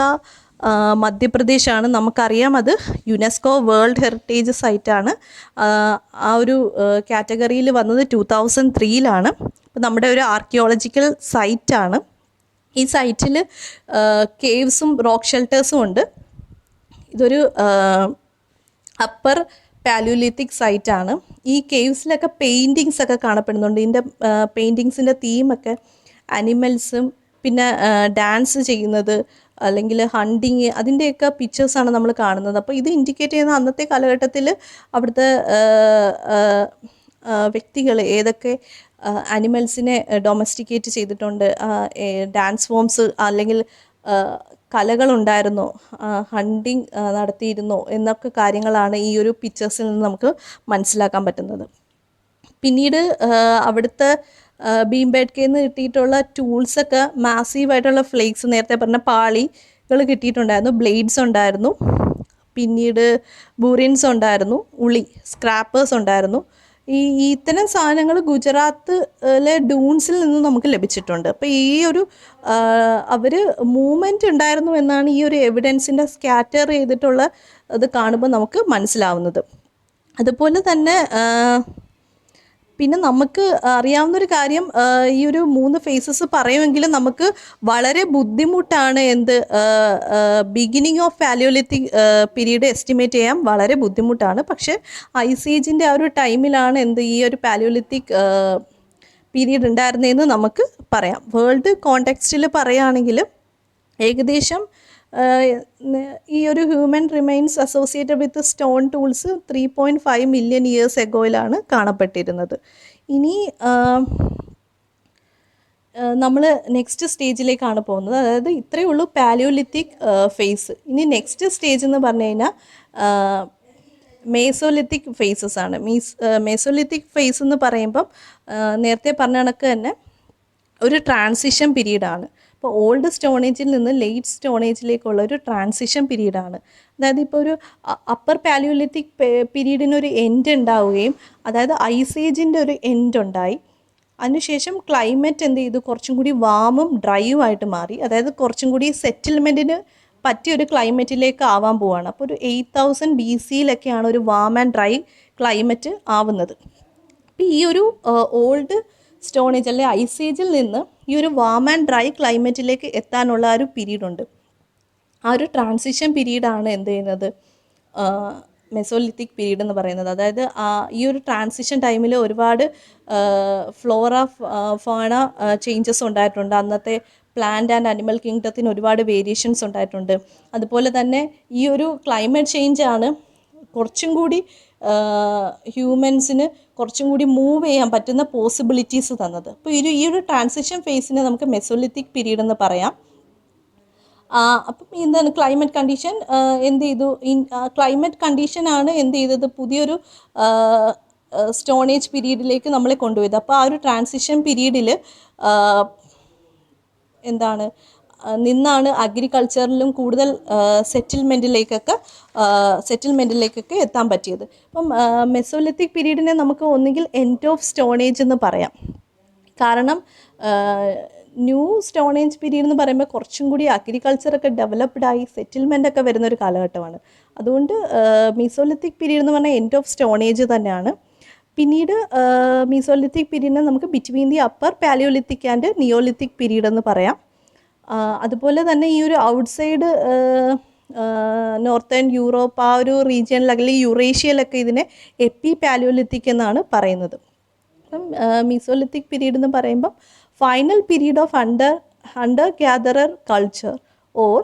മധ്യപ്രദേശാണ്. നമുക്കറിയാം അത് യുനെസ്കോ വേൾഡ് ഹെറിറ്റേജ് സൈറ്റാണ്. ആ ഒരു കാറ്റഗറിയിൽ വന്നത് 2003 അപ്പോൾ നമ്മുടെ ഒരു ആർക്കിയോളജിക്കൽ സൈറ്റാണ്. ഈ സൈറ്റിൽ കേവ്സും റോക്ക് ഷെൽട്ടേഴ്സും ഉണ്ട്. ഇതൊരു അപ്പർ പാലിയോലിത്തിക് സൈറ്റാണ്. ഈ കേവ്സിലൊക്കെ പെയിൻറ്റിങ്സ് ഒക്കെ കാണപ്പെടുന്നുണ്ട്. ഇതിൻ്റെ പെയിൻറ്റിങ്സിൻ്റെ തീമൊക്കെ അനിമൽസും പിന്നെ ഡാൻസ് ചെയ്യുന്നത് അല്ലെങ്കിൽ ഹണ്ടിങ്, അതിൻ്റെയൊക്കെ പിക്ചേഴ്സാണ് നമ്മൾ കാണുന്നത്. അപ്പോൾ ഇത് ഇൻഡിക്കേറ്റ് ചെയ്യുന്ന അന്നത്തെ കാലഘട്ടത്തിൽ അവിടുത്തെ വ്യക്തികൾ ഏതൊക്കെ അനിമൽസിനെ ഡൊമസ്റ്റിക്കേറ്റ് ചെയ്തിട്ടുണ്ട്, ഡാൻസ് ഫോംസ് അല്ലെങ്കിൽ കലകളുണ്ടായിരുന്നോ, ഹണ്ടിങ് നടത്തിയിരുന്നോ എന്നൊക്കെ കാര്യങ്ങളാണ് ഈ ഒരു പിക്ചേഴ്സിൽ നിന്ന് നമുക്ക് മനസ്സിലാക്കാൻ പറ്റുന്നത്. പിന്നീട് അവിടുത്തെ ഭീംബേഡ്കയിൽ നിന്ന് കിട്ടിയിട്ടുള്ള ടൂൾസൊക്കെ മാസീവായിട്ടുള്ള ഫ്ലേക്സ്, നേരത്തെ പറഞ്ഞ പാളികൾ കിട്ടിയിട്ടുണ്ടായിരുന്നു, ബ്ലേഡ്സ് ഉണ്ടായിരുന്നു, പിന്നീട് ബുറിൻസ് ഉണ്ടായിരുന്നു, സ്ക്രാപ്പേഴ്സ് ഉണ്ടായിരുന്നു. ഇത്തരം സാധനങ്ങൾ ഗുജറാത്തിലെ ഡൂൺസിൽ നിന്ന് നമുക്ക് ലഭിച്ചിട്ടുണ്ട്. അപ്പോൾ ഈ ഒരു അവർ മൂവ്മെൻറ്റ് ഉണ്ടായിരുന്നു എന്നാണ് ഈ ഒരു എവിഡൻസിൻ്റെ സ്കാറ്റർ ചെയ്തിട്ടുള്ള ഇത് കാണുമ്പോൾ നമുക്ക് മനസ്സിലാവുന്നത്. അതുപോലെ തന്നെ പിന്നെ നമുക്ക് അറിയാവുന്നൊരു കാര്യം, ഈ ഒരു 3 ഫേസസ് പറയുമെങ്കിലും നമുക്ക് വളരെ ബുദ്ധിമുട്ടാണ് beginning of paleolithic period estimate ചെയ്യാൻ വളരെ ബുദ്ധിമുട്ടാണ്. പക്ഷേ ഐസ് ഏജിൻ്റെ ആ ഒരു ടൈമിലാണ് ഈ ഒരു പാലിയോലിത്തിക് പീരീഡ് ഉണ്ടായിരുന്നതെന്ന് നമുക്ക് പറയാം. വേൾഡ് കോണ്ടെക്സ്റ്റിൽ പറയുകയാണെങ്കിൽ ഏകദേശം ഈ ഒരു human remains associated with stone tools 3.5 million years എഗോയിലാണ് കാണപ്പെട്ടിരുന്നത്. ഇനി നമ്മൾ നെക്സ്റ്റ് സ്റ്റേജിലേക്കാണ് പോകുന്നത്. അതായത് ഇത്രയേ ഉള്ളൂ പാലിയോലിത്തിക് ഫേസ്. ഇനി നെക്സ്റ്റ് സ്റ്റേജ് എന്ന് പറഞ്ഞു കഴിഞ്ഞാൽ മേസോലിത്തിക് ഫേസസ് ആണ്. മേസോലിത്തിക് ഫേസ് എന്ന് പറയുമ്പം നേരത്തെ പറഞ്ഞ കണക്ക് തന്നെ ഒരു ട്രാൻസിഷൻ പീരീഡാണ്. അപ്പോൾ ഓൾഡ് സ്റ്റോണേജിൽ നിന്ന് ലേറ്റ് സ്റ്റോണേജിലേക്കുള്ള ഒരു ട്രാൻസിഷൻ പീരീഡാണ്. അതായത് ഇപ്പോൾ ഒരു അപ്പർ പാലിയോലിത്തിക് പീരീഡിനൊരു എൻഡ് ഉണ്ടാവുകയും, അതായത് ഐസ് ഏജിൻ്റെ ഒരു എൻഡ് ഉണ്ടായി. അതിനുശേഷം ക്ലൈമറ്റ് എന്ത് ചെയ്തു, കുറച്ചും കൂടി വാമും ഡ്രൈയും ആയിട്ട് മാറി. അതായത് കുറച്ചും കൂടി സെറ്റിൽമെൻറ്റിന് പറ്റിയൊരു ക്ലൈമറ്റിലേക്ക് ആവാൻ പോവുകയാണ്. അപ്പോൾ ഒരു 8000 BCയിലൊക്കെയാണ് ഒരു വാം ആൻഡ് ഡ്രൈ ക്ലൈമറ്റ് ആവുന്നത്. അപ്പോൾ ഈ ഒരു ഓൾഡ് സ്റ്റോണേജ് അല്ലെ ഐസ് ഏജിൽ നിന്ന് ഈ ഒരു വാം ആൻഡ് ഡ്രൈ ക്ലൈമറ്റിലേക്ക് എത്താനുള്ള ആ ഒരു പീരീഡുണ്ട്. ആ ഒരു ട്രാൻസിഷൻ പീരീഡാണ് എന്ത് ചെയ്യുന്നത്, മെസോലിത്തിക് പീരീഡ് എന്ന് പറയുന്നത്. അതായത് ഈ ഒരു ട്രാൻസിഷൻ ടൈമിൽ ഒരുപാട് ഫ്ലോറ ഫാണ ചേഞ്ചസ് ഉണ്ടായിട്ടുണ്ട്. അന്നത്തെ പ്ലാന്റ് ആൻഡ് അനിമൽ കിങ്ഡത്തിന് ഒരുപാട് വേരിയേഷൻസ് ഉണ്ടായിട്ടുണ്ട്. അതുപോലെ തന്നെ ഈ ഒരു ക്ലൈമറ്റ് ചേഞ്ചാണ് കുറച്ചും കൂടി ഹ്യൂമൻസിന് കുറച്ചും കൂടി മൂവ് ചെയ്യാൻ പറ്റുന്ന പോസിബിലിറ്റീസ് തന്നത്. അപ്പോൾ ഈ ഒരു ട്രാൻസിഷൻ ഫേസിനെ നമുക്ക് മെസോലിത്തിക് പീരീഡ് എന്ന് പറയാം. അപ്പം എന്താണ് ക്ലൈമറ്റ് കണ്ടീഷൻ എന്ത് ചെയ്തു, ക്ലൈമറ്റ് കണ്ടീഷനാണ് എന്ത് ചെയ്തത്, പുതിയൊരു സ്റ്റോണേജ് പീരീഡിലേക്ക് നമ്മളെ കൊണ്ടുപോയത്. അപ്പോൾ ആ ഒരു ട്രാൻസിഷൻ പീരീഡിൽ നിന്നാണ് അഗ്രികൾച്ചറിലും കൂടുതൽ സെറ്റിൽമെൻറ്റിലേക്കൊക്കെ എത്താൻ പറ്റിയത്. അപ്പം മെസോലിത്തിക് പീരീഡിനെ നമുക്ക് ഒന്നുകിൽ എൻഡ് ഓഫ് സ്റ്റോണേജ് എന്ന് പറയാം. കാരണം ന്യൂ സ്റ്റോണേജ് പീരീഡ് എന്ന് പറയുമ്പോൾ കുറച്ചും കൂടി അഗ്രികൾച്ചറൊക്കെ ഡെവലപ്ഡായി സെറ്റിൽമെൻറ്റൊക്കെ വരുന്നൊരു കാലഘട്ടമാണ്. അതുകൊണ്ട് മീസോലിത്തിക് പീരീഡ് എന്ന് പറഞ്ഞാൽ എൻഡ് ഓഫ് സ്റ്റോണേജ് തന്നെയാണ്. പിന്നീട് മീസോലിത്തിക് പീരീഡിനെ നമുക്ക് between the upper paleolithic and neolithic period എന്ന് പറയാം. അതുപോലെ തന്നെ ഈ ഒരു ഔട്ട്സൈഡ് നോർത്തേൺ യൂറോപ്പ് ആ ഒരു റീജിയനിൽ അല്ലെങ്കിൽ യുറേഷ്യയിലൊക്കെ ഇതിനെ എപ്പി പാലിയോലിത്തിക് എന്നാണ് പറയുന്നത്. അപ്പം മീസോലിത്തിക് പീരീഡ് എന്ന് പറയുമ്പം final period of hunter gatherer culture or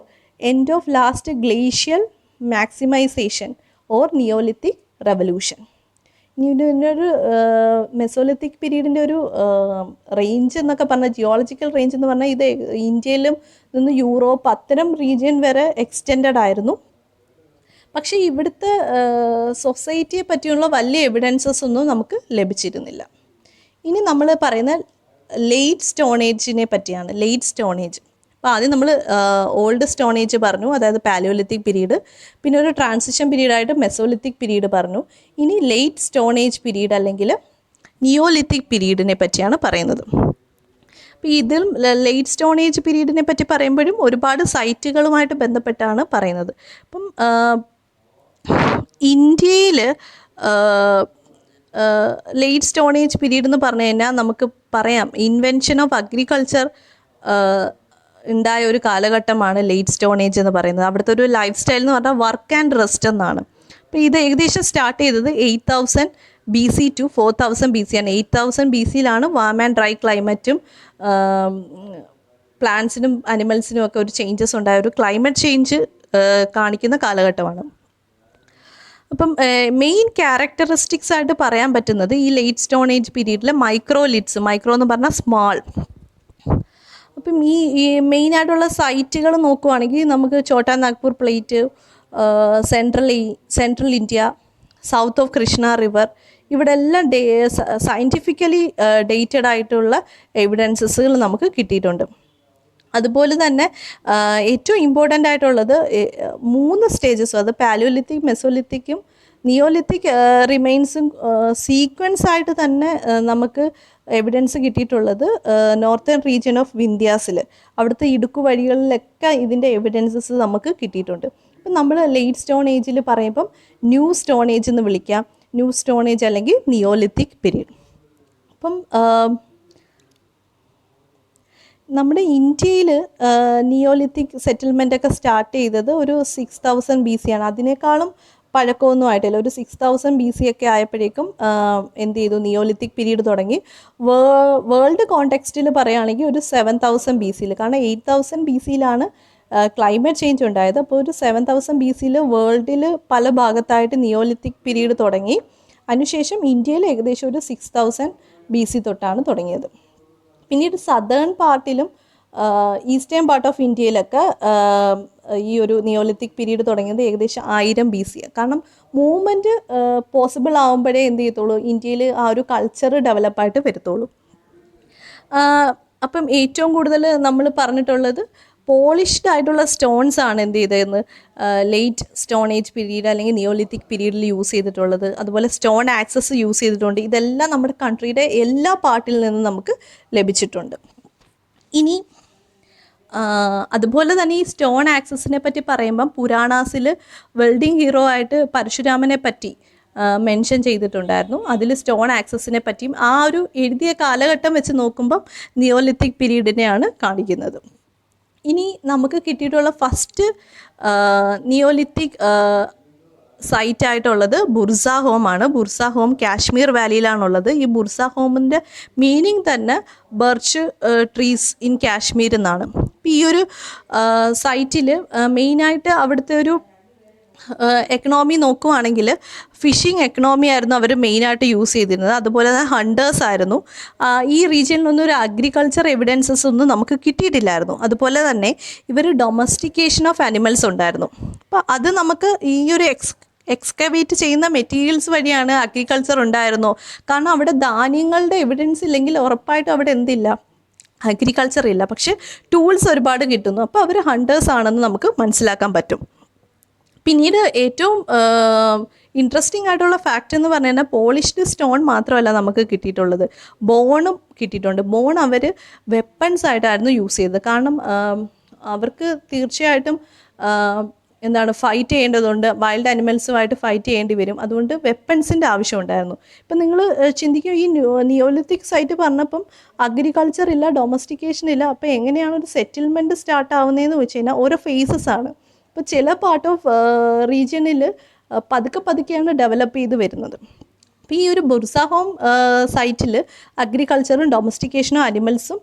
end of last glacial maximization or neolithic revolution. ഇതിനൊരു മെസോലിത്തിക് പീരീഡിൻ്റെ ഒരു റേഞ്ച് എന്നൊക്കെ പറഞ്ഞാൽ, ജിയോളജിക്കൽ റേഞ്ച് എന്ന് പറഞ്ഞാൽ ഇത് ഇന്ത്യയിലും നിന്ന് യൂറോപ്പ് അത്തരം റീജിയൻ വരെ എക്സ്റ്റെൻഡഡ് ആയിരുന്നു. പക്ഷേ ഇവിടുത്തെ സൊസൈറ്റിയെ പറ്റിയുള്ള വലിയ എവിഡൻസസ് ഒന്നും നമുക്ക് ലഭിച്ചിരുന്നില്ല. ഇനി നമ്മൾ പറയുന്ന ലേറ്റ് സ്റ്റോൺ ഏജിനെ പറ്റിയാണ്. ലേറ്റ് സ്റ്റോൺ ഏജ്, അപ്പോൾ ആദ്യം നമ്മൾ ഓൾഡ് സ്റ്റോൺ ഏജ് പറഞ്ഞു, അതായത് പാലിയോലിത്തിക് പീരീഡ്. പിന്നെ ഒരു ട്രാൻസിഷൻ പീരീഡായിട്ട് മെസോലിത്തിക് പീരീഡ് പറഞ്ഞു. ഇനി ലേറ്റ് സ്റ്റോൺ ഏജ് പീരീഡ് അല്ലെങ്കിൽ നിയോലിത്തിക് പീരീഡിനെ പറ്റിയാണ് പറയുന്നത്. അപ്പോൾ ഇതിൽ ലേറ്റ് സ്റ്റോൺ ഏജ് പീരീഡിനെ പറ്റി പറയുമ്പോഴും ഒരുപാട് സൈറ്റുകളുമായിട്ട് ബന്ധപ്പെട്ടാണ് പറയുന്നത്. അപ്പം ഇന്ത്യയിൽ ലേറ്റ് സ്റ്റോൺ ഏജ് പീരീഡ് എന്ന് പറഞ്ഞു കഴിഞ്ഞാൽ നമുക്ക് പറയാം ഇൻവെൻഷൻ ഓഫ് അഗ്രികൾച്ചർ ഉണ്ടായ ഒരു കാലഘട്ടമാണ് ലേറ്റ് സ്റ്റോൺ ഏജ് എന്ന് പറയുന്നത്. അവിടുത്തെ ഒരു ലൈഫ് സ്റ്റൈൽ എന്ന് പറഞ്ഞാൽ വർക്ക് ആൻഡ് റെസ്റ്റ് എന്നാണ്. അപ്പോൾ ഇത് ഏകദേശം സ്റ്റാർട്ട് ചെയ്തത് 8000 BC ടു 4000 BC ആണ്. 8000 BCയിലാണ് വാം ആൻഡ് ഡ്രൈ ക്ലൈമറ്റും പ്ലാന്റ്സിനും അനിമൽസിനും ഒക്കെ ഒരു ചേഞ്ചസ് ഉണ്ടായ ഒരു ക്ലൈമറ്റ് ചേഞ്ച് കാണിക്കുന്ന കാലഘട്ടമാണ്. അപ്പം മെയിൻ ക്യാരക്ടറിസ്റ്റിക്സ് ആയിട്ട് പറയാൻ പറ്റുന്നത് ഈ ലേറ്റ് സ്റ്റോൺ ഏജ് പീരീഡിലെ മൈക്രോലിറ്റ്സ്, മൈക്രോ എന്ന് പറഞ്ഞാൽ സ്മാൾ. അപ്പം ഈ മെയിനായിട്ടുള്ള സൈറ്റുകൾ നോക്കുവാണെങ്കിൽ നമുക്ക് Chota Nagpur plateau, central India, south of Krishna river, ഇവിടെ എല്ലാം സയൻറ്റിഫിക്കലി ഡേറ്റഡ് ആയിട്ടുള്ള എവിഡൻസസുകൾ നമുക്ക് കിട്ടിയിട്ടുണ്ട്. അതുപോലെ തന്നെ ഏറ്റവും ഇമ്പോർട്ടൻ്റ് ആയിട്ടുള്ളത് 3 സ്റ്റേജസും, അത് പാലിയോലിത്തിക്, മെസോലിത്തിക്കും നിയോലിത്തിക് റിമെയിൻസും സീക്വൻസ് ആയിട്ട് തന്നെ നമുക്ക് എവിഡൻസ് കിട്ടിയിട്ടുള്ളത് നോർത്തേൺ റീജിയൻ ഓഫ് വിന്ധ്യാസിൽ, അവിടുത്തെ ഇടുക്കു വഴികളിലൊക്കെ ഇതിൻ്റെ എവിഡൻസസ് നമുക്ക് കിട്ടിയിട്ടുണ്ട്. അപ്പം നമ്മൾ ലേറ്റ് സ്റ്റോൺ ഏജിൽ പറയുമ്പം ന്യൂ സ്റ്റോൺ ഏജ് എന്ന് വിളിക്കാം, ന്യൂ സ്റ്റോൺ ഏജ് അല്ലെങ്കിൽ നിയോലിത്തിക് പീരീഡ്. അപ്പം നമ്മുടെ ഇന്ത്യയിൽ നിയോലിത്തിക് സെറ്റിൽമെൻ്റൊക്കെ സ്റ്റാർട്ട് ചെയ്തത് ഒരു 6000 BC ആണ്. അതിനേക്കാളും പഴക്കമൊന്നും ആയിട്ടില്ല. ഒരു 6000 BC ഒക്കെ ആയപ്പോഴേക്കും എന്ത് ചെയ്തു, നിയോലിത്തിക് പീരീഡ് തുടങ്ങി. വേൾഡ് കോണ്ടെക്സ്റ്റിൽ പറയുകയാണെങ്കിൽ ഒരു 7000 BCയിൽ, കാരണം 8000 BCയിലാണ് ക്ലൈമറ്റ് ചേഞ്ച് ഉണ്ടായത്. അപ്പോൾ ഒരു 7000 BCയിൽ വേൾഡിൽ പല ഭാഗത്തായിട്ട് നിയോലിത്തിക് പീരീഡ് തുടങ്ങി. അതിനുശേഷം ഇന്ത്യയിൽ ഏകദേശം ഒരു 6000 BC തൊട്ടാണ് തുടങ്ങിയത്. പിന്നീട് സദേൺ പാർട്ടിലും ഈസ്റ്റേൺ പാർട്ട് ഓഫ് ഇന്ത്യയിലൊക്കെ ഈ ഒരു നിയോലിത്തിക് പീരീഡ് തുടങ്ങിയത് ഏകദേശം 1000 BC. കാരണം മൂവ്മെൻറ്റ് പോസിബിൾ ആകുമ്പോഴേ എന്ത് ചെയ്യത്തുള്ളൂ, ഇന്ത്യയിൽ ആ ഒരു കൾച്ചർ ഡെവലപ്പായിട്ട് വരത്തുള്ളൂ. അപ്പം ഏറ്റവും കൂടുതൽ നമ്മൾ പറഞ്ഞിട്ടുള്ളത് പോളിഷ്ഡ് ആയിട്ടുള്ള സ്റ്റോൺസ് ആണ് എന്ത് ചെയ്തതെന്ന് ലേറ്റ് സ്റ്റോൺ ഏജ് പീരീഡ് അല്ലെങ്കിൽ നിയോലിത്തിക് പീരീഡിൽ യൂസ് ചെയ്തിട്ടുള്ളത്. അതുപോലെ സ്റ്റോൺ ആക്സസ് യൂസ് ചെയ്തിട്ടുണ്ട്. ഇതെല്ലാം നമ്മുടെ കൺട്രിയുടെ എല്ലാ പാർട്ടിൽ നിന്നും നമുക്ക് ലഭിച്ചിട്ടുണ്ട്. ഇനി അതുപോലെ തന്നെ ഈ സ്റ്റോൺ ആക്സസിനെ പറ്റി പറയുമ്പം പുരാണാസിൽ വെൽഡിങ് ഹീറോ ആയിട്ട് പരശുരാമനെ പറ്റി മെൻഷൻ ചെയ്തിട്ടുണ്ടായിരുന്നു. അതിൽ സ്റ്റോൺ ആക്സസിനെ പറ്റിയും ആ ഒരു എഴുതിയ കാലഘട്ടം വെച്ച് നോക്കുമ്പം നിയോലിത്തിക് പീരീഡിനെയാണ് കാണിക്കുന്നത്. ഇനി നമുക്ക് കിട്ടിയിട്ടുള്ള ഫസ്റ്റ് നിയോലിത്തിക് സൈറ്റായിട്ടുള്ളത് ബുർസ ഹോമാണ്. ബുർസ ഹോം കാശ്മീർ വാലിയിലാണുള്ളത്. ഈ ബുർസ ഹോമിൻ്റെ മീനിങ് തന്നെ ബർച്ച് ട്രീസ് ഇൻ കാശ്മീർ എന്നാണ്. ഈ ഒരു സൈറ്റിൽ മെയിനായിട്ട് അവിടുത്തെ ഒരു എക്കണോമി നോക്കുവാണെങ്കിൽ ഫിഷിംഗ് എക്കണോമി ആയിരുന്നു അവർ മെയിനായിട്ട് യൂസ് ചെയ്തിരുന്നത്. അതുപോലെ തന്നെ ഹണ്ടേഴ്സ് ആയിരുന്നു. ഈ റീജിയനിലൊന്നും ഒരു അഗ്രികൾച്ചർ എവിഡൻസസ് ഒന്നും നമുക്ക് കിട്ടിയിട്ടില്ലായിരുന്നു. അതുപോലെ തന്നെ ഇവർ ഡൊമസ്റ്റിക്കേഷൻ ഓഫ് ആനിമൽസ് ഉണ്ടായിരുന്നു. അപ്പോൾ അത് നമുക്ക് ഈ ഒരു എക്സ്കവേറ്റ് ചെയ്യുന്ന മെറ്റീരിയൽസ് വഴിയാണ് അഗ്രികൾച്ചർ ഉണ്ടായിരുന്നോ, കാരണം അവിടെ ധാന്യങ്ങളുടെ എവിഡൻസ് ഇല്ലെങ്കിൽ ഉറപ്പായിട്ടും അവിടെ എന്തില്ല, അഗ്രികൾച്ചർ ഇല്ല. പക്ഷേ ടൂൾസ് ഒരുപാട് കിട്ടുന്നു. അപ്പോൾ അവർ ഹണ്ടേഴ്സ് ആണെന്ന് നമുക്ക് മനസ്സിലാക്കാൻ പറ്റും. പിന്നീട് ഏറ്റവും ഇൻട്രസ്റ്റിംഗ് ആയിട്ടുള്ള ഫാക്റ്റ് എന്ന് പറഞ്ഞു കഴിഞ്ഞാൽ പോളിഷ്ഡ് സ്റ്റോൺ മാത്രമല്ല നമുക്ക് കിട്ടിയിട്ടുള്ളത്, ബോണും കിട്ടിയിട്ടുണ്ട്. ബോൺ അവർ വെപ്പൺസ് ആയിട്ടായിരുന്നു യൂസ് ചെയ്തത്. കാരണം അവർക്ക് തീർച്ചയായിട്ടും ഫൈറ്റ് ചെയ്യേണ്ടതുണ്ട്, വൈൽഡ് അനിമൽസുമായിട്ട് ഫൈറ്റ് ചെയ്യേണ്ടി വരും. അതുകൊണ്ട് വെപ്പൺസിൻ്റെ ആവശ്യമുണ്ടായിരുന്നു. ഇപ്പം നിങ്ങൾ ചിന്തിക്കും, ഈ നിയോലിത്തിക് സൈറ്റ് പറഞ്ഞപ്പം അഗ്രികൾച്ചർ ഇല്ല, ഡൊമസ്റ്റിക്കേഷൻ ഇല്ല, അപ്പോൾ എങ്ങനെയാണ് ഒരു സെറ്റിൽമെൻറ്റ് സ്റ്റാർട്ട് ആവുന്നതെന്ന് വെച്ച് കഴിഞ്ഞാൽ ഓരോ ഫേസസ് ആണ്. ഇപ്പോൾ ചില പാർട്ട് ഓഫ് റീജിയനിൽ പതുക്കെയാണ് ഡെവലപ്പ് ചെയ്ത് വരുന്നത്. അപ്പോൾ ഈ ഒരു ബുർസ ഹോം സൈറ്റിൽ അഗ്രികൾച്ചറും ഡൊമസ്റ്റിക്കേഷനും അനിമൽസും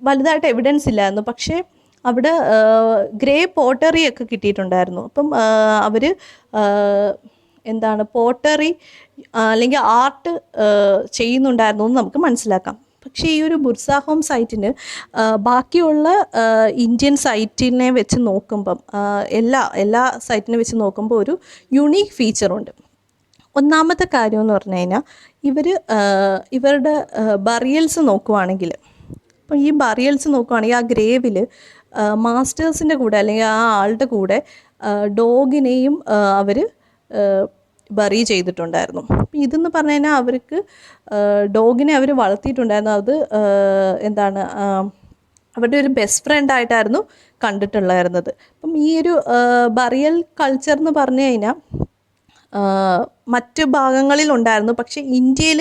വലുതായിട്ട് എവിഡൻസ് ഇല്ലായിരുന്നു. പക്ഷേ അവിടെ ഗ്രേ പോട്ടറി ഒക്കെ കിട്ടിയിട്ടുണ്ടായിരുന്നു. അപ്പം അവർ എന്താണ് പോട്ടറി അല്ലെങ്കിൽ ആർട്ട് ചെയ്യുന്നുണ്ടായിരുന്നു എന്ന് നമുക്ക് മനസ്സിലാക്കാം. പക്ഷേ ഈ ഒരു ബുർസ ഹോം സൈറ്റിന് ബാക്കിയുള്ള ഇന്ത്യൻ സൈറ്റിനെ വെച്ച് നോക്കുമ്പം എല്ലാ സൈറ്റിനെ വെച്ച് നോക്കുമ്പോൾ ഒരു യുണീക്ക് ഫീച്ചറുണ്ട്. ഒന്നാമത്തെ കാര്യം എന്ന് പറഞ്ഞു കഴിഞ്ഞാൽ ഇവരുടെ ബറിയൽസ് നോക്കുവാണെങ്കിൽ, അപ്പോൾ ഈ ബറിയൽസ് നോക്കുവാണെങ്കിൽ ആ ഗ്രേവിൽ മാസ്റ്റേഴ്സിൻ്റെ കൂടെ അല്ലെങ്കിൽ ആ ആളുടെ കൂടെ ഡോഗിനെയും അവർ ബറി ചെയ്തിട്ടുണ്ടായിരുന്നു. അപ്പം ഇതെന്ന് പറഞ്ഞു കഴിഞ്ഞാൽ അവർക്ക് ഡോഗിനെ അവർ വളർത്തിയിട്ടുണ്ടായിരുന്നു. അത് എന്താണ് അവരുടെ ഒരു ബെസ്റ്റ് ഫ്രണ്ടായിട്ടായിരുന്നു കണ്ടിട്ടുണ്ടായിരുന്നത്. അപ്പം ഈ ഒരു ബറിയൽ കൾച്ചർ എന്ന് പറഞ്ഞു കഴിഞ്ഞാൽ മറ്റ് ഭാഗങ്ങളിലുണ്ടായിരുന്നു. പക്ഷേ ഇന്ത്യയിൽ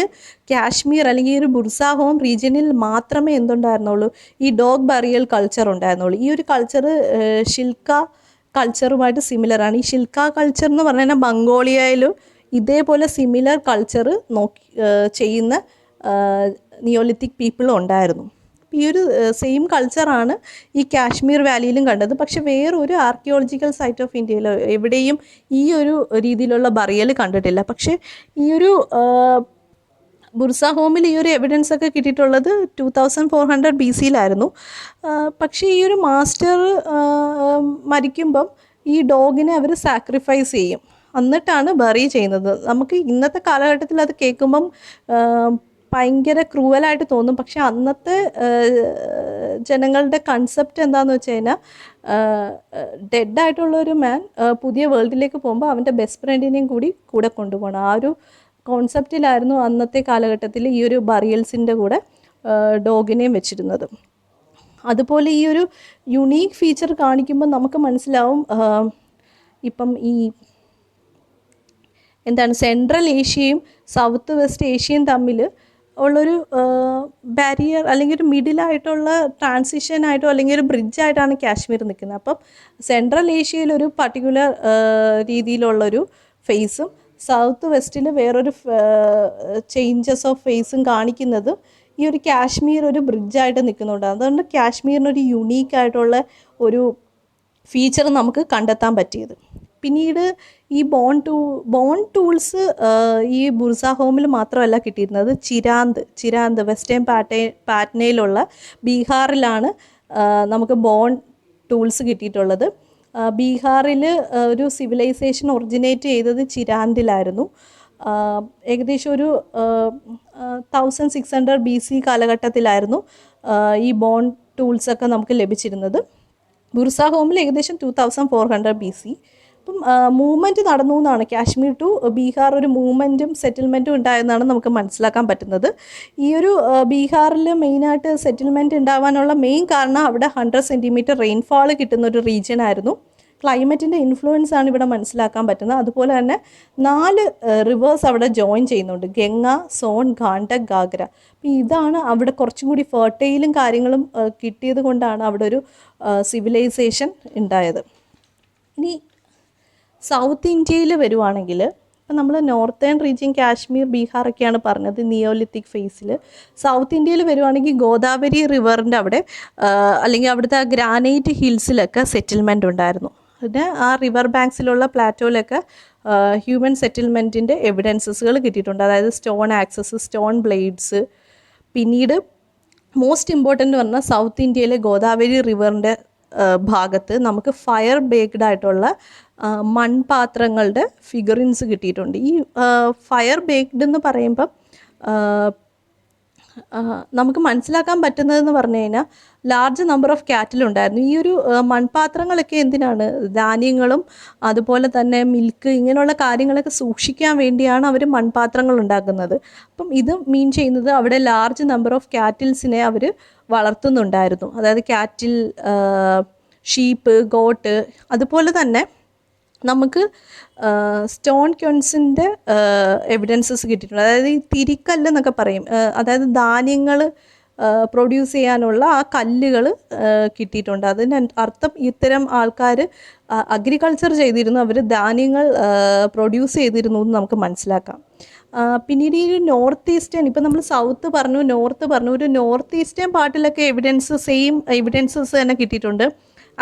കാശ്മീർ അല്ലെങ്കിൽ ഈ ഒരു ബുർസ ഹോം റീജിയനിൽ മാത്രമേ എന്തുണ്ടായിരുന്നുള്ളൂ, ഈ ഡോഗ് ബറിയൽ കൾച്ചർ ഉണ്ടായിരുന്നുള്ളൂ. ഈ ഒരു കൾച്ചർ ഷിൽക്ക കൾച്ചറുമായിട്ട് സിമിലറാണ്. ഈ ഷിൽക്ക കൾച്ചർ എന്ന് പറഞ്ഞു കഴിഞ്ഞാൽ മംഗോളിയയിലും ഇതേപോലെ സിമിലർ കൾച്ചർ ചെയ്യുന്ന നിയോലിത്തിക് പീപ്പിളും ഉണ്ടായിരുന്നു. ഈ ഒരു സെയിം കൾച്ചറാണ് ഈ കാശ്മീർ വാലിയിലും കണ്ടത്. പക്ഷെ വേറൊരു ആർക്കിയോളജിക്കൽ സൈറ്റ് ഓഫ് ഇന്ത്യയിൽ എവിടെയും ഈ ഒരു രീതിയിലുള്ള ബറിയൽ കണ്ടിട്ടില്ല. പക്ഷേ ഈ ഒരു ബുർസ ഹോമിൽ ഈ ഒരു എവിഡൻസ് ഒക്കെ കിട്ടിയിട്ടുള്ളത് 2400 BC-യിലായിരുന്നു. പക്ഷേ ഈ ഒരു മാസ്റ്റർ മരിക്കുമ്പം ഈ ഡോഗിനെ അവർ സാക്രിഫൈസ് ചെയ്യും, എന്നിട്ടാണ് ബറി ചെയ്യുന്നത്. നമുക്ക് ഇന്നത്തെ കാലഘട്ടത്തിൽ അത് കേൾക്കുമ്പം ഭയങ്കര ക്രൂവലായിട്ട് തോന്നും. പക്ഷെ അന്നത്തെ ജനങ്ങളുടെ കൺസെപ്റ്റ് എന്താണെന്ന് വെച്ച് കഴിഞ്ഞാൽ ഡെഡായിട്ടുള്ള ഒരു മാൻ പുതിയ വേൾഡിലേക്ക് പോകുമ്പോൾ അവൻ്റെ ബെസ്റ്റ് ഫ്രണ്ടിനെയും കൂടെ കൊണ്ടുപോകണം. ആ ഒരു കോൺസെപ്റ്റിലായിരുന്നു അന്നത്തെ കാലഘട്ടത്തിൽ ഈ ഒരു ബറിയൽസിൻ്റെ കൂടെ ഡോഗിനെയും വെച്ചിരുന്നത്. അതുപോലെ ഈ ഒരു യുണീക്ക് ഫീച്ചർ കാണിക്കുമ്പോൾ നമുക്ക് മനസ്സിലാവും ഇപ്പം ഈ എന്താണ് സെൻട്രൽ ഏഷ്യയും സൗത്ത് വെസ്റ്റ് ഏഷ്യയും തമ്മിൽ ഉള്ളൊരു ബാരിയർ അല്ലെങ്കിൽ ഒരു മിഡിലായിട്ടുള്ള ട്രാൻസിഷനായിട്ടോ അല്ലെങ്കിൽ ഒരു ബ്രിഡ്ജായിട്ടാണ് കാശ്മീർ നിൽക്കുന്നത്. അപ്പം സെൻട്രൽ ഏഷ്യയിൽ ഒരു പർട്ടിക്കുലർ രീതിയിലുള്ളൊരു ഫേസും സൗത്ത് വെസ്റ്റിൽ വേറൊരു ചേഞ്ചസ് ഓഫ് ഫേസും കാണിക്കുന്നത് ഈ ഒരു കാശ്മീർ ഒരു ബ്രിഡ്ജായിട്ട് നിൽക്കുന്നുണ്ട്. അതുകൊണ്ട് കാശ്മീരിനൊരു യുണീക്കായിട്ടുള്ള ഒരു ഫീച്ചർ നമുക്ക് കണ്ടെത്താൻ പറ്റിയത്. പിന്നീട് ഈ ബോൺ ടൂൾസ് ഈ ബുർസ ഹോമിൽ മാത്രമല്ല കിട്ടിയിരുന്നത്. ചിരാന്ത് വെസ്റ്റേൺ പാറ്റ്നയിലുള്ള ബീഹാറിലാണ് നമുക്ക് ബോൺ ടൂൾസ് കിട്ടിയിട്ടുള്ളത്. ബീഹാറിൽ ഒരു സിവിലൈസേഷൻ ഒറിജിനേറ്റ് ചെയ്തത് ചിരാന്തിലായിരുന്നു. ഏകദേശം ഒരു 1600 BC കാലഘട്ടത്തിലായിരുന്നു ഈ ബോൺ ടൂൾസൊക്കെ നമുക്ക് ലഭിച്ചിരുന്നത്. ബുർസ ഹോമിൽ ഏകദേശം 2400 BC. അപ്പം മൂവ്മെൻറ്റ് നടന്നു എന്നാണ്, കാശ്മീർ ടു ബീഹാർ ഒരു മൂവ്മെൻറ്റും സെറ്റിൽമെൻറ്റും ഉണ്ടായെന്നാണ് നമുക്ക് മനസ്സിലാക്കാൻ പറ്റുന്നത്. ഈ ഒരു ബീഹാറിൽ മെയിനായിട്ട് സെറ്റിൽമെൻറ്റ് ഉണ്ടാവാനുള്ള മെയിൻ കാരണം അവിടെ 100 cm റെയിൻഫാൾ കിട്ടുന്ന ഒരു റീജിയൻ ആയിരുന്നു. ക്ലൈമറ്റിൻ്റെ ഇൻഫ്ലുവൻസ് ആണ് ഇവിടെ മനസ്സിലാക്കാൻ പറ്റുന്നത്. അതുപോലെ തന്നെ 4 റിവേഴ്സ് അവിടെ ജോയിൻ ചെയ്യുന്നുണ്ട്, ഗംഗ, സോൺ, ഗാണ്ടക്, ഗാഗ്ര. അപ്പം ഇതാണ് അവിടെ കുറച്ചും കൂടി ഫെർട്ടൈലും കാര്യങ്ങളും കിട്ടിയത് കൊണ്ടാണ് അവിടെ ഒരു സിവിലൈസേഷൻ ഉണ്ടായത്. ഇനി സൗത്ത് ഇന്ത്യയിൽ വരുവാണെങ്കിൽ ഇപ്പം നമ്മൾ നോർത്തേൺ റീജിയൻ കാശ്മീർ ബീഹാറൊക്കെയാണ് പറഞ്ഞത് നിയോലിത്തിക് ഫേസിൽ. സൗത്ത് ഇന്ത്യയിൽ വരുവാണെങ്കിൽ ഗോദാവരി റിവറിൻ്റെ അവിടെ അല്ലെങ്കിൽ അവിടുത്തെ ഗ്രാനൈറ്റ് ഹിൽസിലൊക്കെ സെറ്റിൽമെൻറ്റ് ഉണ്ടായിരുന്നു. പിന്നെ ആ റിവർ ബാങ്ക്സിലുള്ള പ്ലാറ്റോയിലൊക്കെ ഹ്യൂമൻ സെറ്റിൽമെൻറ്റിൻ്റെ എവിഡൻസസുകൾ കിട്ടിയിട്ടുണ്ട്. അതായത് സ്റ്റോൺ ആക്സസ്, സ്റ്റോൺ ബ്ലേഡ്സ്. പിന്നീട് മോസ്റ്റ് ഇമ്പോർട്ടൻ്റ് എന്ന് പറഞ്ഞാൽ സൗത്ത് ഇന്ത്യയിലെ ഗോദാവരി റിവറിൻ്റെ ഭാഗത്ത് നമുക്ക് ഫയർ ബേക്ക്ഡ് ആയിട്ടുള്ള മൺപാത്രങ്ങളുടെ ഫിഗറിൻസ് കിട്ടിയിട്ടുണ്ട്. ഈ ഫയർ ബേക്ക്ഡ് എന്ന് പറയുമ്പം നമുക്ക് മനസ്സിലാക്കാൻ പറ്റുന്നതെന്ന് പറഞ്ഞു കഴിഞ്ഞാൽ ലാർജ് നമ്പർ ഓഫ് കാറ്റിലുണ്ടായിരുന്നു. ഈ ഒരു മൺപാത്രങ്ങളൊക്കെ എന്തിനാണ്, ധാന്യങ്ങളും അതുപോലെ തന്നെ മിൽക്ക് ഇങ്ങനെയുള്ള കാര്യങ്ങളൊക്കെ സൂക്ഷിക്കാൻ വേണ്ടിയാണ് അവർ മൺപാത്രങ്ങൾ ഉണ്ടാക്കുന്നത്. അപ്പം ഇത് മീൻ ചെയ്യുന്നത് അവിടെ ലാർജ് നമ്പർ ഓഫ് കാറ്റിൽസിനെ അവർ വളർത്തുന്നുണ്ടായിരുന്നു. അതായത് കാറ്റിൽ, ഷീപ്പ്, ഗോട്ട്. അതുപോലെ തന്നെ നമുക്ക് സ്റ്റോൺ ക്യോൺസിൻ്റെ എവിഡൻസസ് കിട്ടിയിട്ടുണ്ട്. അതായത് ഈ തിരിക്കല്ല് എന്നൊക്കെ പറയും, അതായത് ധാന്യങ്ങൾ പ്രൊഡ്യൂസ് ചെയ്യാനുള്ള ആ കല്ലുകൾ കിട്ടിയിട്ടുണ്ട്. അതിന് അർത്ഥം ഇത്തരം ആൾക്കാർ അഗ്രികൾച്ചർ ചെയ്തിരുന്നു, അവർ ധാന്യങ്ങൾ പ്രൊഡ്യൂസ് ചെയ്തിരുന്നു എന്ന് നമുക്ക് മനസ്സിലാക്കാം. പിന്നീട് ഈ നോർത്ത് ഈസ്റ്റേൺ, ഇപ്പം നമ്മൾ സൗത്ത് പറഞ്ഞു, നോർത്ത് പറഞ്ഞു, ഒരു നോർത്ത് ഈസ്റ്റേൺ പാർട്ടിലൊക്കെ സെയിം എവിഡൻസസ് തന്നെ കിട്ടിയിട്ടുണ്ട്.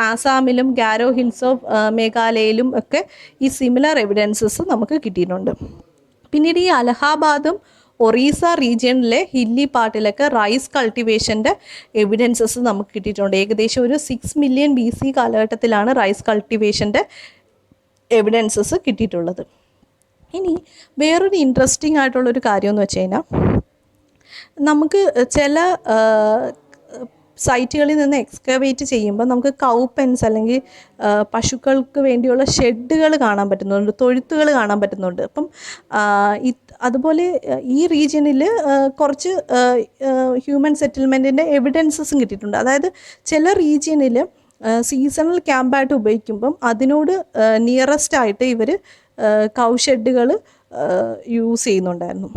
ആസാമിലും ഗാരോ ഹിൽസ് ഓഫ് മേഘാലയയിലും ഒക്കെ ഈ സിമിലർ എവിഡൻസസ് നമുക്ക് കിട്ടിയിട്ടുണ്ട്. പിന്നീട് ഈ അലഹാബാദും ഒറീസ റീജിയണിലെ ഹില്ലി പാർട്ടിലൊക്കെ റൈസ് കൾട്ടിവേഷൻ്റെ എവിഡൻസസ് നമുക്ക് കിട്ടിയിട്ടുണ്ട്. ഏകദേശം ഒരു 6 മില്യൺ BC കാലഘട്ടത്തിലാണ് റൈസ് കൾട്ടിവേഷൻ്റെ എവിഡൻസസ് കിട്ടിയിട്ടുള്ളത്. ഇനി വേറൊരു ഇൻട്രസ്റ്റിംഗ് ആയിട്ടുള്ളൊരു കാര്യം എന്ന് വെച്ച് കഴിഞ്ഞാൽ, നമുക്ക് ചില സൈറ്റുകളിൽ നിന്ന് എക്സ്കവേറ്റ് ചെയ്യുമ്പോൾ നമുക്ക് കൗ പെൻസ് അല്ലെങ്കിൽ പശുക്കൾക്ക് വേണ്ടിയുള്ള ഷെഡുകൾ കാണാൻ പറ്റുന്നുണ്ട്, തൊഴുത്തുകൾ കാണാൻ പറ്റുന്നുണ്ട്. അപ്പം അതുപോലെ ഈ റീജിയനിൽ കുറച്ച് ഹ്യൂമൻ സെറ്റിൽമെൻറ്റിൻ്റെ എവിഡൻസസും കിട്ടിയിട്ടുണ്ട്. അതായത് ചില റീജിയനിൽ സീസണൽ ക്യാമ്പായിട്ട് ഉപയോഗിക്കുമ്പം അതിനോട് നിയറസ്റ്റ് ആയിട്ട് ഇവർ കൗ ഷെഡുകൾ യൂസ് ചെയ്യുന്നുണ്ടായിരുന്നു.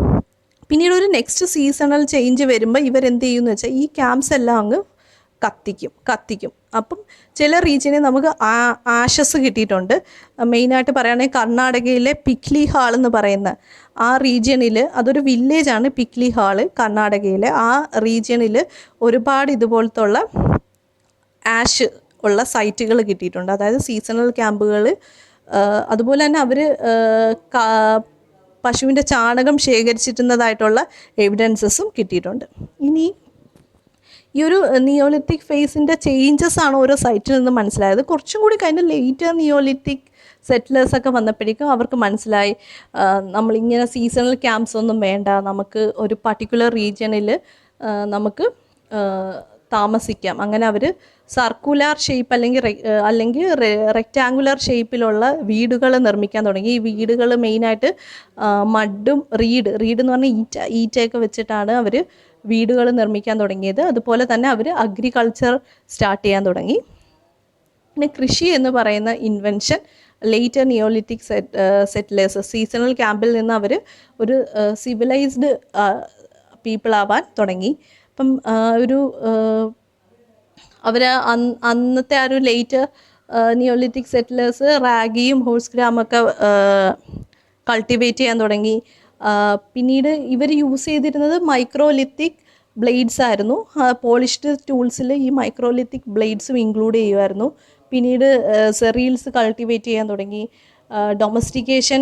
പിന്നീട് ഒരു നെക്സ്റ്റ് സീസണൽ ചേഞ്ച് വരുമ്പോൾ ഇവരെന്ത് ചെയ്യുമെന്ന് വെച്ചാൽ ഈ ക്യാമ്പ്സ് എല്ലാം അങ്ങ് കത്തിക്കും. അപ്പം ചില റീജിയനിൽ നമുക്ക് ആഷസ് കിട്ടിയിട്ടുണ്ട്. മെയിനായിട്ട് പറയുകയാണെങ്കിൽ കർണാടകയിലെ പിക്ലി ഹാൾ എന്ന് പറയുന്ന ആ റീജിയനിൽ, അതൊരു വില്ലേജാണ് പിക്ലി ഹാള് കർണാടകയിലെ. ആ റീജിയനിൽ ഒരുപാട് ഇതുപോലത്തുള്ള ആഷ് ഉള്ള സൈറ്റുകൾ കിട്ടിയിട്ടുണ്ട്. അതായത് സീസണൽ ക്യാമ്പുകൾ. അതുപോലെ തന്നെ അവർ പശുവിൻ്റെ ചാണകം ശേഖരിച്ചിരുന്നതായിട്ടുള്ള എവിഡൻസസും കിട്ടിയിട്ടുണ്ട്. ഇനി ഈ ഒരു നിയോലിത്തിക് ഫേസിൻ്റെ ചേഞ്ചസ് ആണ് ഓരോ സൈറ്റിൽ നിന്ന് മനസ്സിലായത്. കുറച്ചും കൂടി കഴിഞ്ഞ് ലേറ്റർ നിയോലിത്തിക് സെറ്റിലേഴ്സൊക്കെ വന്നപ്പോഴേക്കും അവർക്ക് മനസ്സിലായി നമ്മളിങ്ങനെ സീസണൽ ക്യാമ്പ്സ് ഒന്നും വേണ്ട, നമുക്ക് ഒരു പർട്ടിക്കുലർ റീജിയണിൽ നമുക്ക് താമസിക്കാം. അങ്ങനെ അവർ സർക്കുലാർ ഷേപ്പ് അല്ലെങ്കിൽ റെക്റ്റാങ്കുലർ ഷേപ്പിലുള്ള വീടുകൾ നിർമ്മിക്കാൻ തുടങ്ങി. ഈ വീടുകൾ മെയിനായിട്ട് മഡും റീഡ് എന്ന് പറഞ്ഞാൽ ഈറ്റയൊക്കെ വെച്ചിട്ടാണ് അവർ വീടുകൾ നിർമ്മിക്കാൻ തുടങ്ങിയത്. അതുപോലെ തന്നെ അവർ അഗ്രികൾച്ചർ സ്റ്റാർട്ട് ചെയ്യാൻ തുടങ്ങി. പിന്നെ കൃഷി എന്ന് പറയുന്ന invention later neolithic settlers seasonal ക്യാമ്പിൽ നിന്ന് അവർ ഒരു സിവിലൈസ്ഡ് പീപ്പിൾ ആവാൻ തുടങ്ങി. അപ്പം അവർ അന്നത്തെ ആ ഒരു ലേറ്റർ നിയോലിത്തിക് സെറ്റിലേഴ്സ് റാഗിയും ഹോഴ്സ് ഗ്രാമൊക്കെ കൾട്ടിവേറ്റ് ചെയ്യാൻ തുടങ്ങി. പിന്നീട് ഇവർ യൂസ് ചെയ്തിരുന്നത് മൈക്രോലിത്തിക് ബ്ലേഡ്സ് ആയിരുന്നു. പോളിഷ്ഡ് ടൂൾസിൽ ഈ മൈക്രോലിത്തിക് ബ്ലേഡ്സും ഇൻക്ലൂഡ് ചെയ്യുമായിരുന്നു. പിന്നീട് സെറീൽസ് കൾട്ടിവേറ്റ് ചെയ്യാൻ തുടങ്ങി. ഡൊമസ്റ്റിക്കേഷൻ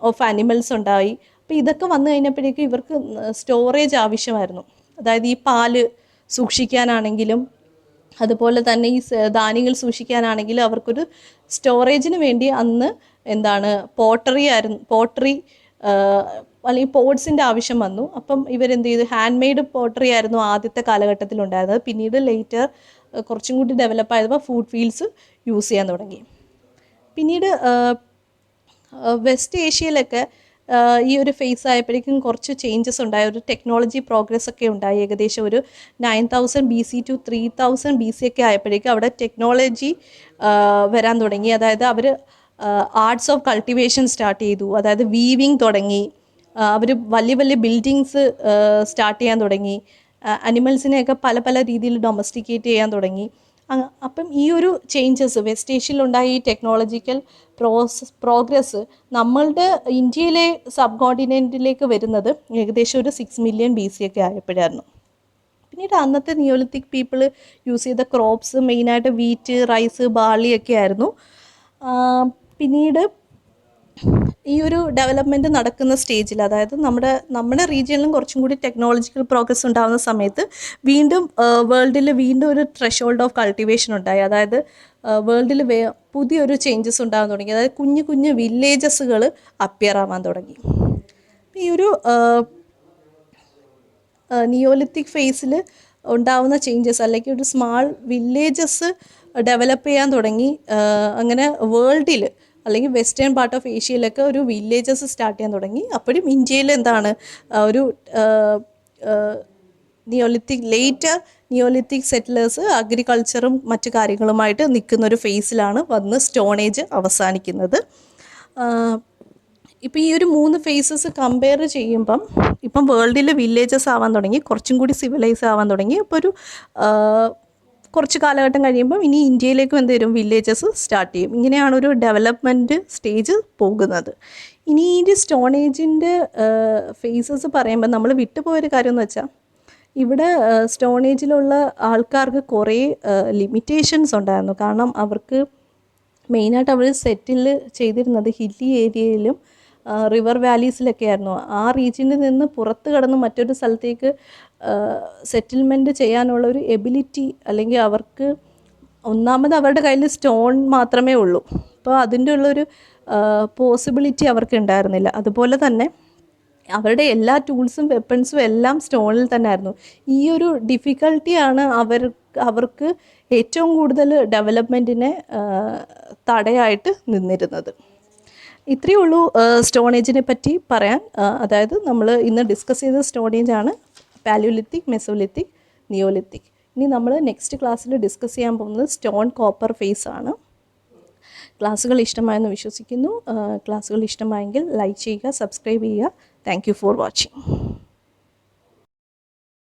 ഓഫ് ആനിമൽസ് ഉണ്ടായി. അപ്പോൾ ഇതൊക്കെ വന്നു കഴിഞ്ഞപ്പോഴേക്കും ഇവർക്ക് സ്റ്റോറേജ് ആവശ്യമായിരുന്നു. അതായത് ഈ പാല് സൂക്ഷിക്കാനാണെങ്കിലും അതുപോലെ തന്നെ ഈ ധാന്യങ്ങൾ സൂക്ഷിക്കാനാണെങ്കിലും അവർക്കൊരു സ്റ്റോറേജിന് വേണ്ടി അന്ന് പോട്ടറി അല്ലെങ്കിൽ പോട്ട്സിൻ്റെ ആവശ്യം വന്നു. അപ്പം ഇവരെന്ത് ചെയ്തു, ഹാൻഡ് മെയ്ഡ് പോട്ടറി ആയിരുന്നു ആദ്യത്തെ കാലഘട്ടത്തിൽ ഉണ്ടായിരുന്നത്. പിന്നീട് ലേറ്റർ കുറച്ചും കൂടി ഡെവലപ്പ് ആയപ്പോൾ ഫുഡ് ഫീൽഡ്സ് യൂസ് ചെയ്യാൻ തുടങ്ങി. പിന്നീട് വെസ്റ്റ് ഏഷ്യയിലൊക്കെ ഈ ഒരു ഫേസ് ആയപ്പോഴേക്കും കുറച്ച് ചേഞ്ചസ് ഉണ്ടായി. ഒരു ടെക്നോളജി പ്രോഗ്രസ് ഒക്കെ ഉണ്ടായി. ഏകദേശം ഒരു 9000 BC to 3000 BC ഒക്കെ ആയപ്പോഴേക്കും അവിടെ ടെക്നോളജി വരാൻ തുടങ്ങി. അതായത് അവർ ആർട്സ് ഓഫ് കൾട്ടിവേഷൻ സ്റ്റാർട്ട് ചെയ്തു. അതായത് വീവിങ് തുടങ്ങി. അവർ വലിയ വലിയ ബിൽഡിങ്സ് സ്റ്റാർട്ട് ചെയ്യാൻ തുടങ്ങി. അനിമൽസിനെയൊക്കെ പല പല രീതിയിൽ ഡൊമസ്റ്റിക്കേറ്റ് ചെയ്യാൻ തുടങ്ങി. അപ്പം ഈ ഒരു ചേഞ്ചസ് വെസ്റ്റ് ഏഷ്യയിലുണ്ടായ ഈ ടെക്നോളജിക്കൽ പ്രോഗ്രസ് നമ്മളുടെ ഇന്ത്യയിലെ സബ് കോണ്ടിനെൻറ്റിലേക്ക് വരുന്നത് ഏകദേശം ഒരു 6 മില്യൺ BC ഒക്കെ ആയപ്പോഴായിരുന്നു. പിന്നീട് അന്നത്തെ നിയോലിത്തിക് പീപ്പിൾ യൂസ് ചെയ്ത ക്രോപ്സ് മെയിനായിട്ട് വീറ്റ്, റൈസ്, ബാർലി ഒക്കെ ആയിരുന്നു. പിന്നീട് ഈ ഒരു ഡെവലപ്മെൻറ്റ് നടക്കുന്ന സ്റ്റേജിൽ, അതായത് നമ്മുടെ റീജിയനിലും കുറച്ചും കൂടി ടെക്നോളജിക്കൽ പ്രോഗ്രസ് ഉണ്ടാകുന്ന സമയത്ത് വീണ്ടും വേൾഡിൽ വീണ്ടും ഒരു ത്രെഷോൾഡ് ഓഫ് കൾട്ടിവേഷൻ ഉണ്ടായി. അതായത് വേൾഡിൽ പുതിയൊരു ചേഞ്ചസ് ഉണ്ടാകാൻ തുടങ്ങി. അതായത് കുഞ്ഞു കുഞ്ഞു വില്ലേജസുകൾ അപ്പിയർ ആവാൻ തുടങ്ങി. ഈ ഒരു നിയോലിത്തിക് ഫേസിൽ ഉണ്ടാവുന്ന ചേഞ്ചസ് അല്ലെങ്കിൽ ഒരു സ്മാൾ വില്ലേജസ് ഡെവലപ്പ് ചെയ്യാൻ തുടങ്ങി. അങ്ങനെ വേൾഡിൽ അല്ലെങ്കിൽ വെസ്റ്റേൺ പാർട്ട് ഓഫ് ഏഷ്യയിലൊക്കെ ഒരു വില്ലേജസ് സ്റ്റാർട്ട് ചെയ്യാൻ തുടങ്ങി. അപ്പോഴും ഇന്ത്യയിൽ ഒരു ലേറ്റർ നിയോലിത്തിക് സെറ്റിലേഴ്സ് അഗ്രികൾച്ചറും മറ്റു കാര്യങ്ങളുമായിട്ട് നിൽക്കുന്നൊരു ഫേസിലാണ് വന്ന് സ്റ്റോൺ ഏജ് അവസാനിക്കുന്നത്. ഇപ്പോൾ ഈ ഒരു 3 ഫേസസ് കമ്പയർ ചെയ്യുമ്പം ഇപ്പം വേൾഡിൽ വില്ലേജസ് ആവാൻ തുടങ്ങി, കുറച്ചും കൂടി സിവിലൈസ് ആവാൻ തുടങ്ങി. അപ്പോൾ ഒരു കുറച്ച് കാലഘട്ടം കഴിയുമ്പം ഇനി ഇന്ത്യയിലേക്കും എന്തുവരും, വില്ലേജസ് സ്റ്റാർട്ട് ചെയ്യും. ഇങ്ങനെയാണ് ഒരു ഡെവലപ്മെൻറ്റ് സ്റ്റേജ് പോകുന്നത്. ഇനി ഈ സ്റ്റോൺ ഏജിൻ്റെ ഫേസസ് പറയുമ്പോൾ നമ്മൾ വിട്ടുപോയൊരു കാര്യം എന്ന് വെച്ചാൽ, ഇവിടെ സ്റ്റോൺ ഏജിലുള്ള ആൾക്കാർക്ക് കുറേ ലിമിറ്റേഷൻസ് ഉണ്ടായിരുന്നു. കാരണം അവർക്ക് മെയിനായിട്ട് അവർ സെറ്റിൽ ചെയ്തിരുന്നത് ഹില്ലി ഏരിയയിലും റിവർ വാലീസിലൊക്കെ ആയിരുന്നു. ആ റീജിയനിൽ നിന്ന് പുറത്ത് കടന്ന് മറ്റൊരു സ്ഥലത്തേക്ക് സെറ്റിൽമെൻറ്റ് ചെയ്യാനുള്ള ഒരു എബിലിറ്റി, അല്ലെങ്കിൽ അവർക്ക് ഒന്നാമത് അവരുടെ കയ്യിൽ സ്റ്റോൺ മാത്രമേ ഉള്ളൂ. അപ്പോൾ അതിൻ്റെ ഉള്ളൊരു പോസിബിലിറ്റി അവർക്ക് ഉണ്ടായിരുന്നില്ല. അതുപോലെ തന്നെ അവരുടെ എല്ലാ ടൂൾസും വെപ്പൺസും എല്ലാം സ്റ്റോണിൽ തന്നെ ആയിരുന്നു. ഈ ഒരു ഡിഫിക്കൽട്ടിയാണ് അവർക്ക് ഏറ്റവും കൂടുതൽ ഡെവലപ്മെൻറ്റിനെ തടയായിട്ട് നിന്നിരുന്നത്. ഇത്രയേ ഉള്ളൂ സ്റ്റോൺ ഏജിനെ പറ്റി പറയാൻ. അതായത് നമ്മൾ ഇന്ന് ഡിസ്കസ് ചെയ്ത സ്റ്റോൺ ഏജ് ആണ് പാലിയോലിത്തിക്, മെസോലിത്തിക്, നിയോലിത്തിക്. ഇനി നമ്മൾ നെക്സ്റ്റ് ക്ലാസ്സിൽ ഡിസ്കസ് ചെയ്യാൻ പോകുന്നത് സ്റ്റോൺ കോപ്പർ ഫേസ് ആണ്. ക്ലാസ്സുകൾ ഇഷ്ടമായെന്ന് വിശ്വസിക്കുന്നു. ക്ലാസ്സുകൾ ഇഷ്ടമായെങ്കിൽ ലൈക്ക് ചെയ്യുക, സബ്സ്ക്രൈബ് ചെയ്യുക. Thank you for watching.